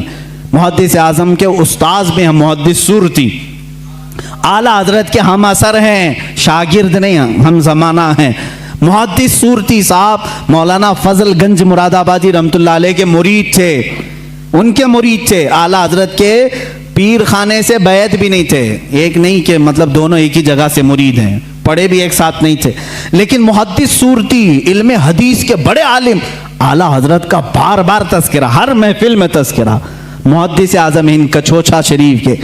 मुहद्दिस आज़म के उस्ताद में हम मुहद्दिस सूरती आला हजरत के हम असर हैं, शागिर्द नहीं हम ज़माना हैं। मुहद्दिस सूरती साहब मौलाना फजल गंज मुरादाबादी रहमतुल्लाह अलैह के मुरीद थे, उनके मुरीद थे। आला हजरत के पीर खाने से बैत भी नहीं थे, एक नहीं कि मतलब दोनों एक ही जगह से मुरीद हैं, पढ़े भी एक साथ नहीं थे। लेकिन मुहद्दिस सूरती इल्म हदीस के बड़े आलिम, आला हजरत का बार बार तस्करा, हर महफिल में तस्करा। मुहद्दिस आज़म हिंद कचोछा शरीफ के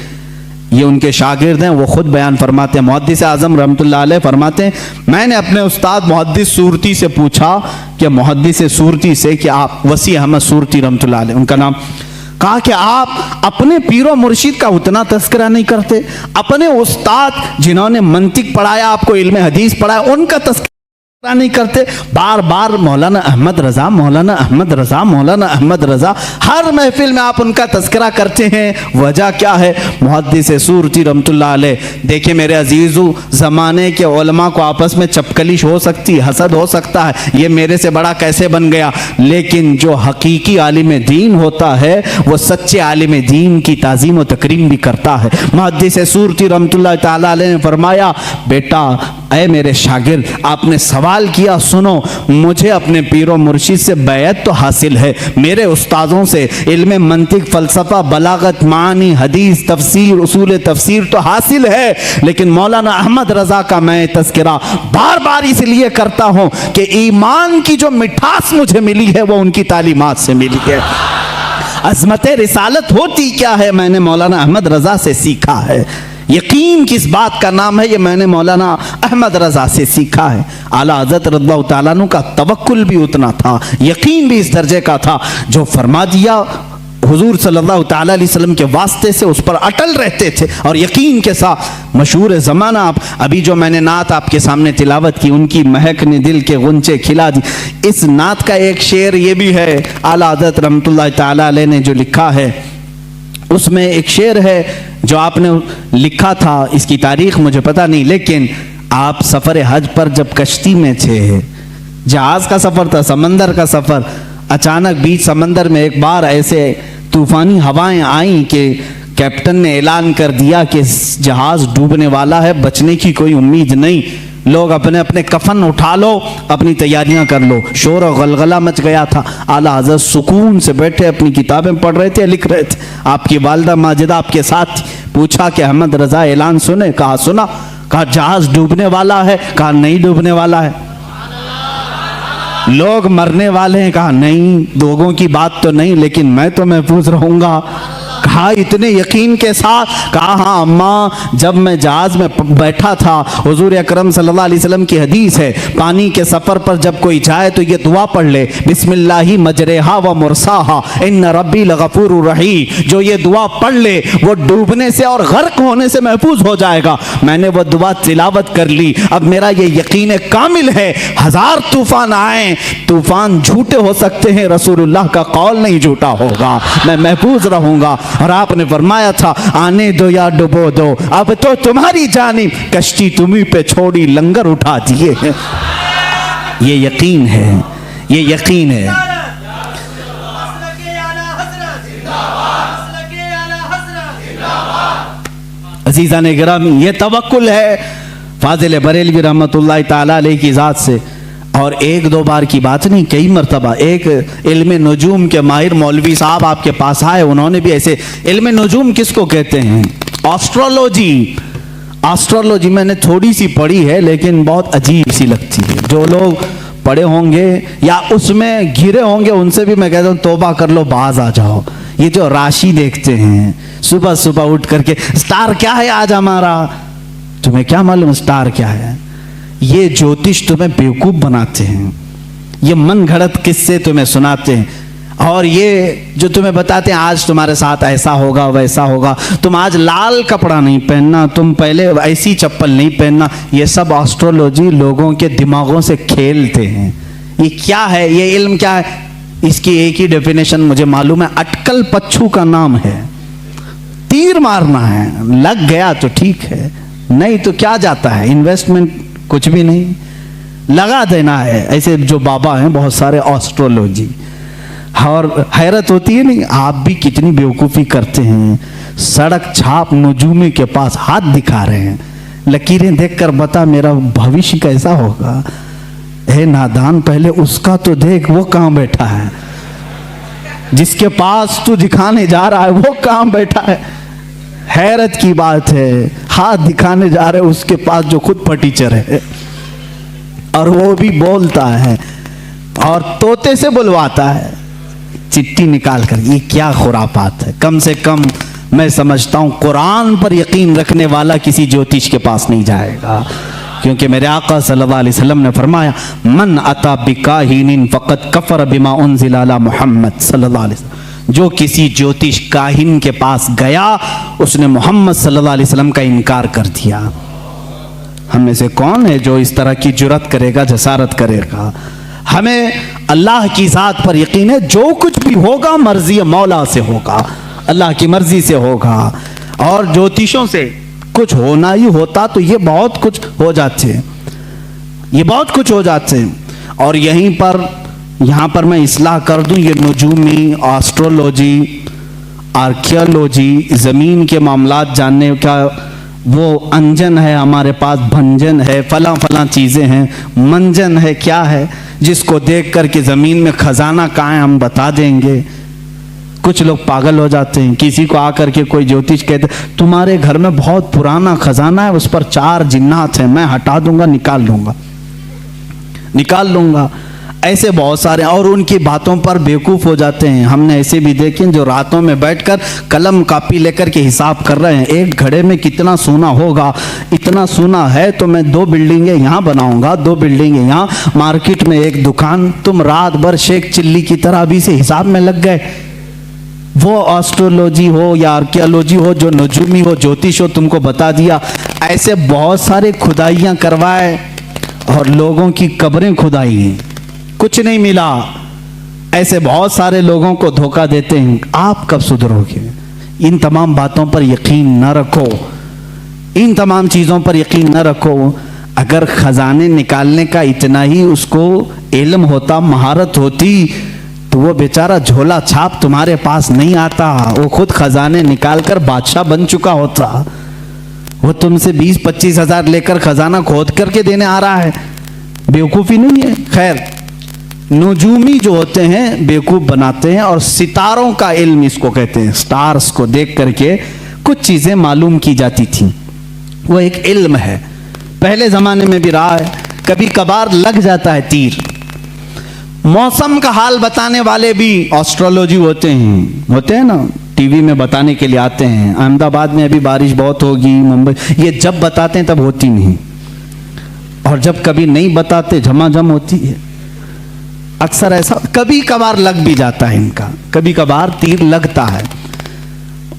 ये उनके शागिर्द हैं, वो खुद बयान फरमाते हैं। मुहद्दिस आज़म रहमतुल्लाह अलैह फरमाते हैं मैंने अपने उस्ताद मुहद्दिस सूरती से पूछा कि मुहद्दिस सूरती से कि आप वसी अहमद सूरती रहमतुल्लाह अलैह उनका नाम, कहा कि आप अपने पीरो मुर्शिद का उतना तस्करा नहीं करते, अपने उस्ताद जिन्होंने मंतिक पढ़ाया आपको इल्म हदीस पढ़ाया उनका तस्करा नहीं करते। बार बार मौलाना अहमद रज़ा, मौलाना अहमद रज़ा, मौलाना अहमद रज़ा, हर महफिल में आप उनका तस्करा करते हैं। वजह क्या है? मुहद्दिस सूरती रहमतुल्लाह अलैह, देखिए मेरे अजीज़ों, ज़माने के उलमा को आपस में चपकलिश हो सकती है, हसद हो सकता है, ये मेरे से बड़ा कैसे बन गया, लेकिन जो हकीकी आलिम दीन होता है वो सच्चे आलिम दीन की ताज़ीम व तकरीम भी करता है। मुहद्दिस सूरती रहमतुल्लाह ताला अलैह ने फरमाया बेटा ऐ मेरे शागिर्द, आपने सवाल किया, सुनो, मुझे अपने पीरो मुर्शिद से बैत तो हासिल है, मेरे उस्तादों से इल्म मंतिक, फ़लसफ़ा, बलागत, मानी, हदीस, तफसीर, उसूल तफसीर तो हासिल है, लेकिन मौलाना अहमद रज़ा का मैं तज़किरा बार बार इसलिए करता हूँ कि ईमान की जो मिठास मुझे मिली है वो उनकी तालीमात से मिली है। अज़मत रिसालत होती क्या है मैंने मौलाना अहमद रज़ा से सीखा है। यकीन किस बात का नाम है, ये मैंने मौलाना अहमद रज़ा से सीखा है। आला हज़रत रज़ियल्लाहु ताला अन्हु का तवक्कुल भी उतना था, यकीन भी इस दर्जे का था, जो फरमा दिया हुजूर सल्लल्लाहु ताला अलैहि वसल्लम के वास्ते से उस पर अटल रहते थे और यकीन के साथ। मशहूर ज़माना आप अभी जो मैंने नात आपके सामने तिलावत की, उनकी महक ने दिल के गुंचे खिला दी, इस नात का एक शेर ये भी है आला हज़रत रहमतुल्लाह ताला अलैह ने जो लिखा है, उसमें एक शेर है जो आपने लिखा था, इसकी तारीख मुझे पता नहीं, लेकिन आप सफ़र हज पर जब कश्ती में थे, जहाज़ का सफ़र था, समंदर का सफ़र, अचानक बीच समंदर में एक बार ऐसे तूफ़ानी हवाएं आईं कि कैप्टन ने ऐलान कर दिया कि जहाज डूबने वाला है, बचने की कोई उम्मीद नहीं, लोग अपने अपने कफन उठा लो, अपनी तैयारियां कर लो। शोर और गलगला मच गया था। आला हज़रत सुकून से बैठे अपनी किताबें पढ़ रहे थे, लिख रहे थे। आपकी वालिदा माजिदा आपके साथ थी। पूछा कि अहमद रजा ऐलान सुने? कहा सुना। कहा जहाज डूबने वाला है? कहा नहीं डूबने वाला है। लोग मरने वाले हैं? कहा नहीं, लोगों की बात तो नहीं, लेकिन मैं तो महफूज रहूंगा। कहा इतने यकीन के साथ? कहा हाँ अम्मा, जब मैं जहाज में बैठा था, हुजूर अकरम सल्लल्लाहु अलैहि वसल्लम की हदीस है, पानी के सफर पर जब कोई जाए तो ये दुआ पढ़ ले, बिस्मिल्लाहि मजरेहा व मुरसाहा इन्न रब्बी लगफूरुर रहीम। जो ये दुआ पढ़ ले वो डूबने से और गर्क होने से महफूज हो जाएगा। मैंने वो दुआ तिलावत कर ली। अब मेरा ये यकीन कामिल है, 1000 तूफान आए, तूफान झूठे हो सकते हैं, रसूलुल्लाह का कौल नहीं झूठा होगा, मैं महफूज रहूंगा। और आपने फरमाया था आने दो या डुबो दो, अब तो तुम्हारी जानिब कश्ती तुम्ही पे छोड़ी, लंगर उठा दिए हैं। ये यकीन है, ये यकीन है। अज़ीज़ान गिरामी, ये तवक्कुल है फाजिल बरेलवी रहमतुल्लाह ताला अलैह की ज़ात से। और एक दो बार की बात नहीं, कई मरतबा। एक इल्म नजूम के माहिर मौलवी साहब आपके पास आए, उन्होंने भी ऐसे, इल्म नजूम किसको कहते हैं? एस्ट्रोलॉजी। एस्ट्रोलॉजी मैंने थोड़ी सी पढ़ी है, लेकिन बहुत अजीब सी लगती है। जो लोग पढ़े होंगे या उसमें घिरे होंगे उनसे भी मैं कहता हूँ तौबा कर लो, बाज आ जाओ। ये जो राशि देखते हैं सुबह सुबह उठ करके, स्टार क्या है आज हमारा, तुम्हें क्या मालूम स्टार क्या है? ये ज्योतिष तुम्हें बेवकूफ बनाते हैं, ये मन घड़त किस्से तुम्हें सुनाते हैं, और ये जो तुम्हें बताते हैं आज तुम्हारे साथ ऐसा होगा वैसा होगा, तुम आज लाल कपड़ा नहीं पहनना, तुम पहले ऐसी चप्पल नहीं पहनना। ये सब एस्ट्रोलॉजी लोगों के दिमागों से खेलते हैं। ये क्या है? ये इल्म क्या है? इसकी एक ही डेफिनेशन मुझे मालूम है, अटकल पच्छू का नाम है। तीर मारना है, लग गया तो ठीक है, नहीं तो क्या जाता है, इन्वेस्टमेंट कुछ भी नहीं, लगा देना है। ऐसे जो बाबा हैं बहुत सारे एस्ट्रोलॉजी, और हैरत होती है नहीं, आप भी कितनी बेवकूफ़ी करते हैं। सड़क छाप नजूमी के पास हाथ दिखा रहे हैं, लकीरें देखकर बता मेरा भविष्य कैसा होगा। हे नादान, पहले उसका तो देख, वो कहाँ बैठा है, जिसके पास तू दिखाने जा रहा है वो कहाँ बैठा है। हैरत की बात है, हाथ दिखाने जा रहे उसके पास जो खुद फटीचर है, और वो भी बोलता है और तोते से बुलवाता है चिट्ठी निकाल कर। ये क्या खुरापात है। कम से कम मैं समझता हूँ कुरान पर यकीन रखने वाला किसी ज्योतिष के पास नहीं जाएगा, क्योंकि मेरे आका सल्लल्लाहु अलैहि वसल्लम ने फरमाया मन अता बिकाहिनिन फक़द कफ़र बिमा उन्ज़िला अला मुहम्मद सल्लल्लाहु अलैहि वसल्लम। जो किसी ज्योतिष काहिन के पास गया उसने मोहम्मद सल्लल्लाहु अलैहि वसल्लम का इनकार कर दिया। हम में से कौन है जो इस तरह की जुर्रत करेगा, जसारत करेगा? हमें अल्लाह की ज़ात पर यकीन है, जो कुछ भी होगा मर्जी मौला से होगा, अल्लाह की मर्जी से होगा। और ज्योतिषों से कुछ होना ही होता तो ये बहुत कुछ हो जाते, ये बहुत कुछ हो जाते। और यहीं पर यहाँ पर मैं इस्लाह कर दूं, ये नजूमी, एस्ट्रोलॉजी, आर्कियोलॉजी, ज़मीन के मामलात जानने का वो अंजन है हमारे पास, भंजन है, फला फला चीज़ें हैं, मंजन है, क्या है, जिसको देख कर के ज़मीन में खजाना कहाँ है हम बता देंगे। कुछ लोग पागल हो जाते हैं, किसी को आकर के कोई ज्योतिष कहते तुम्हारे घर में बहुत पुराना खजाना है, उस पर 4 जिन्नात हैं, मैं हटा दूंगा, निकाल लूंगा। ऐसे बहुत सारे, और उनकी बातों पर बेवकूफ़ हो जाते हैं। हमने ऐसे भी देखे जो रातों में बैठकर कलम कापी लेकर के हिसाब कर रहे हैं, एक घड़े में कितना सोना होगा, इतना सोना है तो मैं 2 बिल्डिंगें यहाँ बनाऊंगा, 2 बिल्डिंगें यहाँ, मार्केट में एक दुकान। तुम रात भर शेख चिल्ली की तरह अभी से हिसाब में लग गए। वो एस्ट्रोलॉजी हो या आर्कियोलॉजी हो, जो नजूमी हो, ज्योतिष हो, तुमको बता दिया। ऐसे बहुत सारे खुदाइयाँ करवाए और लोगों की कब्रें खुदाई, कुछ नहीं मिला। ऐसे बहुत सारे लोगों को धोखा देते हैं। आप कब सुधरोगे? इन तमाम बातों पर यकीन न रखो, इन तमाम चीज़ों पर यकीन न रखो। अगर खजाने निकालने का इतना ही उसको इल्म होता, महारत होती, तो तो वो बेचारा झोला छाप तुम्हारे पास नहीं आता, वो खुद खजाने निकालकर बादशाह बन चुका होता। वो तुमसे 20-25 हजार लेकर खजाना खोद करके देने आ रहा है, बेवकूफ़ी नहीं है। खैर, नुजूमी जो होते हैं बेवकूफ़ बनाते हैं, और सितारों का इल्म इसको कहते हैं। स्टार्स को देख करके कुछ चीज़ें मालूम की जाती थी, वो एक इल्म है, पहले ज़माने में भी रहा है। कभी कभार लग जाता है तीर। मौसम का हाल बताने वाले भी एस्ट्रोलॉजी होते हैं ना, टीवी में बताने के लिए आते हैं। अहमदाबाद में अभी बारिश बहुत होगी, मुंबई, ये जब बताते हैं तब होती नहीं, और जब कभी नहीं बताते झमाझम होती है। अक्सर ऐसा कभी कभार लग भी जाता है इनका, कभी कभार तीर लगता है।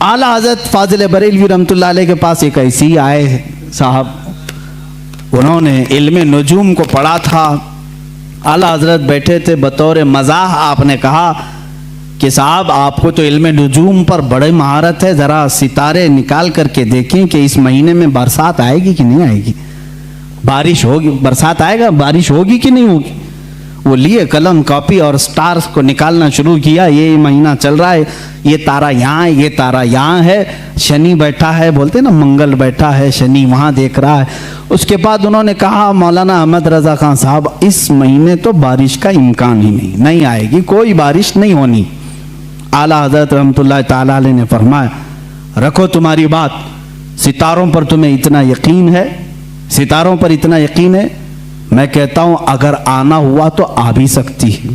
आला हजरत फाजिल बरेलवी रहमतुल्लाह अलैह के पास एक ऐसी आए साहब, उन्होंने इल्म नुजूम को पढ़ा था। आला हजरत बैठे थे, बतौर मजाह आपने कहा कि साहब आपको तो इल्म नुजूम पर बड़े महारत है, ज़रा सितारे निकाल करके देखें कि इस महीने में बरसात आएगी कि नहीं आएगी, बारिश होगी, बरसात आएगा, बारिश होगी कि नहीं होगी। वो लिए कलम कॉपी और स्टार्स को निकालना शुरू किया। ये महीना चल रहा है, ये तारा यहाँ है, ये तारा यहाँ है, शनि बैठा है, बोलते ना मंगल बैठा है, शनि वहाँ देख रहा है। उसके बाद उन्होंने कहा, मौलाना अहमद रज़ा खान साहब, इस महीने तो बारिश का इम्कान ही नहीं आएगी, कोई बारिश नहीं होनी। आला हज़रत रहमतुल्लाह ताला अलैह ने फरमाया, रखो तुम्हारी बात, सितारों पर तुम्हें इतना यकीन है, सितारों पर इतना यकीन है, मैं कहता हूं अगर आना हुआ तो आ भी सकती है,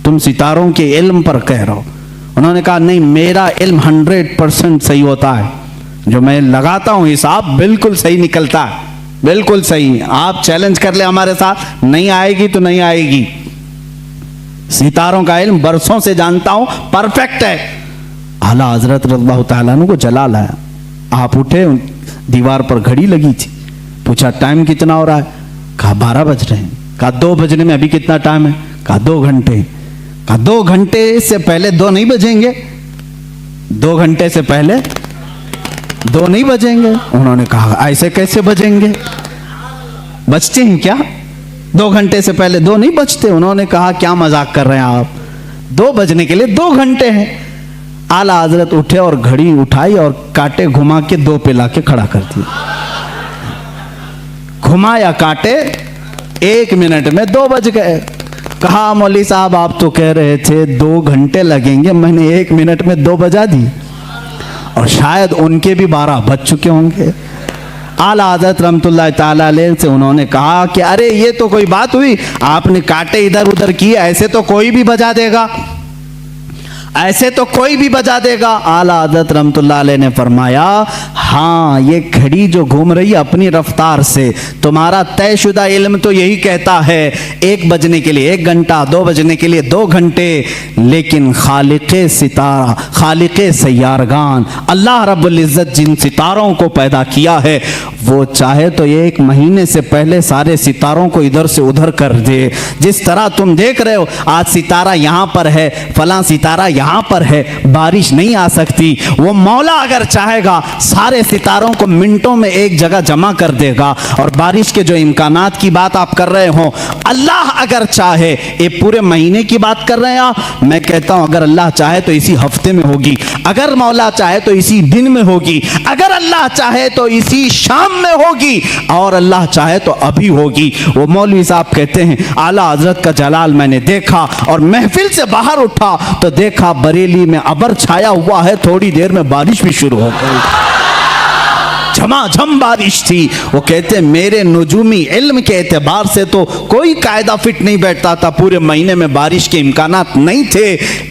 तुम सितारों के इल्म पर कह रहे हो। उन्होंने कहा नहीं, मेरा इल्म 100% सही होता है, जो मैं लगाता हूं हिसाब बिल्कुल सही निकलता है, बिल्कुल सही। आप चैलेंज कर ले हमारे साथ, नहीं आएगी तो नहीं आएगी। सितारों का इल्म बरसों से जानता हूं, परफेक्ट है। आला हजरत रज़ियल्लाहु तआला अन्हु को जलाल आया। आप उठे, दीवार पर घड़ी लगी थी, पूछा टाइम कितना हो रहा है? कहा 12 बज रहे हैं। कहा 2 बजने में अभी कितना टाइम है? कहा 2 घंटे। कहा 2 घंटे से पहले 2 नहीं बजेंगे? 2 घंटे से पहले 2 नहीं बजेंगे। उन्होंने कहा ऐसे कैसे बजेंगे, बजते हैं क्या? 2 घंटे से पहले 2 नहीं बजते। उन्होंने कहा क्या मजाक कर रहे हैं आप, 2 बजने के लिए 2 घंटे हैं। आला हजरत उठे और घड़ी उठाई और कांटे घुमा के 2 पे लाके खड़ा कर दिया। घुमाया कांटे, 1 मिनट में 2 बज गए। कहा मौली साहब आप तो कह रहे थे 2 घंटे लगेंगे, मैंने 1 मिनट में 2 बजा दी, और शायद उनके भी 12 बज चुके होंगे। आला हज़रत रहमतुल्लाह ताला अलैह से उन्होंने कहा कि अरे ये तो कोई बात हुई, आपने कांटे इधर उधर किए, ऐसे तो कोई भी बजा देगा, ऐसे तो कोई भी बजा देगा। आला हज़रत रहमतुल्लाह अलैह ने फरमाया, हाँ ये घड़ी जो घूम रही है अपनी रफ्तार से, तुम्हारा तयशुदा इल्म तो यही कहता है 1 बजने के लिए 1 घंटा, 2 बजने के लिए 2 घंटे, लेकिन खालिक़े सितारा, खालिक़े सय्यारगान, अल्लाह रब्बुल इज़्ज़त जिन सितारों को पैदा किया है, वो चाहे तो 1 महीने से पहले सारे सितारों को इधर से उधर कर दे। जिस तरह तुम देख रहे हो आज सितारा यहाँ पर है, फलां सितारा यहाँ पर है, बारिश नहीं आ सकती। वो मौला अगर चाहेगा सारे सितारों को मिनटों में एक जगह जमा कर देगा। और बारिश के जो इम्कानात की बात आप कर रहे हो, अल्लाह अगर चाहे, ये पूरे महीने की बात कर रहे हैं आप, मैं कहता हूं अगर अल्लाह चाहे तो इसी हफ्ते में होगी, अगर मौला चाहे तो इसी दिन में होगी, अगर अल्लाह चाहे तो इसी शाम में होगी, और अल्लाह चाहे तो अभी होगी। वो मौलवी साहब कहते हैं आला हजरत का जलाल मैंने देखा, और महफिल से बाहर उठा तो देखा बरेली में अबर छाया हुआ है, थोड़ी देर में बारिश भी शुरू हो गई, झमाझम बारिश थी। वो कहते मेरे नुजूमी इल्म के एतबार से तो कोई कायदा फिट नहीं बैठता था, पूरे महीने में बारिश के इम्कानात नहीं थे।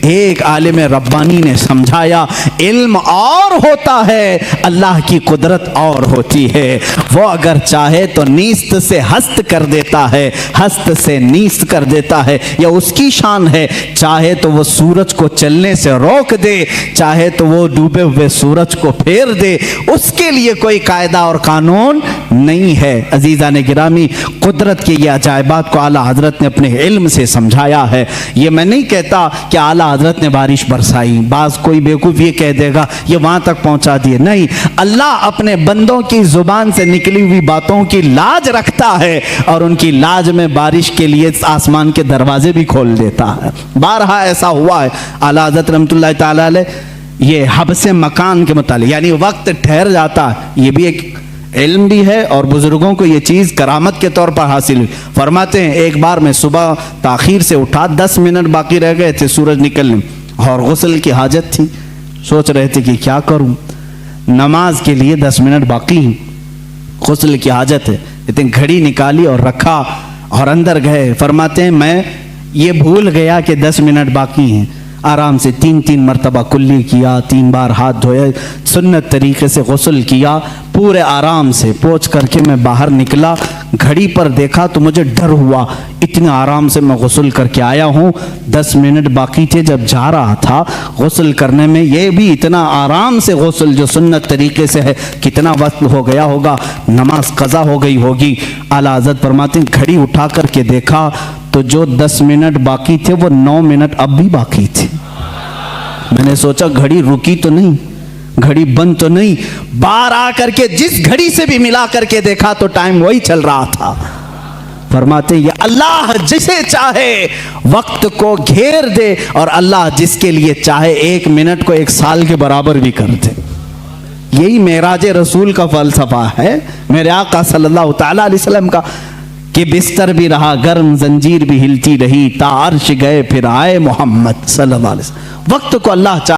एक आलिम रब्बानी ने समझाया इल्म और होता है, अल्लाह की कुदरत और होती है। वो अगर चाहे तो नीस्त से हस्त कर देता है, हस्त से नीस्त कर देता है, यह उसकी शान है। चाहे तो वो सूरज को चलने से रोक दे, चाहे तो वो डूबे हुए सूरज को फेर दे, उसके लिए कोई कोई कायदा और कानून नहीं है। अजीज़ा ने गिरामी, कुदरत के ये अजायबात को आला हजरत ने अपने इल्म से समझाया है। ये मैं नहीं कहता कि आला हजरत ने बारिश बरसाई, बाज कोई बेवकूफ़ ये कह देगा ये वहाँ तक पहुँचा दिए, नहीं। अल्लाह अपने बंदों की जुबान से निकली हुई बातों की लाज रखता है और उनकी लाज में बारिश के लिए आसमान के दरवाजे भी खोल देता है। बारहा ऐसा हुआ है। आला हज़रत रहमतुल्लाह तआला अलैह ये हब्से मकान के मुतालिक, यानी वक्त ठहर जाता है, ये भी एक इल्म भी है और बुजुर्गों को ये चीज़ करामत के तौर पर हासिल हुई। फरमाते हैं एक बार मैं सुबह ताखीर से उठा, 10 मिनट बाकी रह गए थे सूरज निकलने और गुस्ल की हाजत थी। सोच रहे थे कि क्या करूं, नमाज के लिए 10 मिनट बाकी, गुस्ल की हाजत है। इतनी घड़ी निकाली और रखा और अंदर गए। फरमाते हैं मैं ये भूल गया कि 10 मिनट बाकी हैं। आराम से 3-3 मरतबा कुल्ली किया, 3 बार हाथ धोए, सुन्नत तरीके से गुस्ल किया, पूरे आराम से पोंछ करके मैं बाहर निकला। घड़ी पर देखा तो मुझे डर हुआ, इतने आराम से मैं गुस्ल करके आया हूँ, 10 मिनट बाकी थे। जब जा रहा था गुस्ल करने में, ये भी इतना आराम से गुस्ल जो सुन्नत तरीके से है, कितना वक्त हो गया होगा, नमाज कज़ा हो गई होगी। आला हज़रत फरमाते हैं घड़ी उठा करके देखा तो जो 10 मिनट बाकी थे वो 9 मिनट अब भी बाकी थे। मैंने सोचा घड़ी रुकी तो नहीं, घड़ी बंद तो नहीं। बाहर आकर के जिस घड़ी से भी मिला करके देखा तो टाइम वही चल रहा था। फरमाते ये अल्लाह जिसे चाहे वक्त को घेर दे और अल्लाह जिसके लिए चाहे 1 मिनट को 1 साल के बराबर भी कर दे। यही मेराज रसूल का फलसफा है, मेरे आका सल्लल्लाहु तआला अलैहि वसल्लम का, कि बिस्तर भी रहा गर्म, जंजीर भी हिलती रही, ता अर्श गए फिर आए मोहम्मद सल्लल्लाहु अलैहि वसल्लम। वक्त को अल्लाह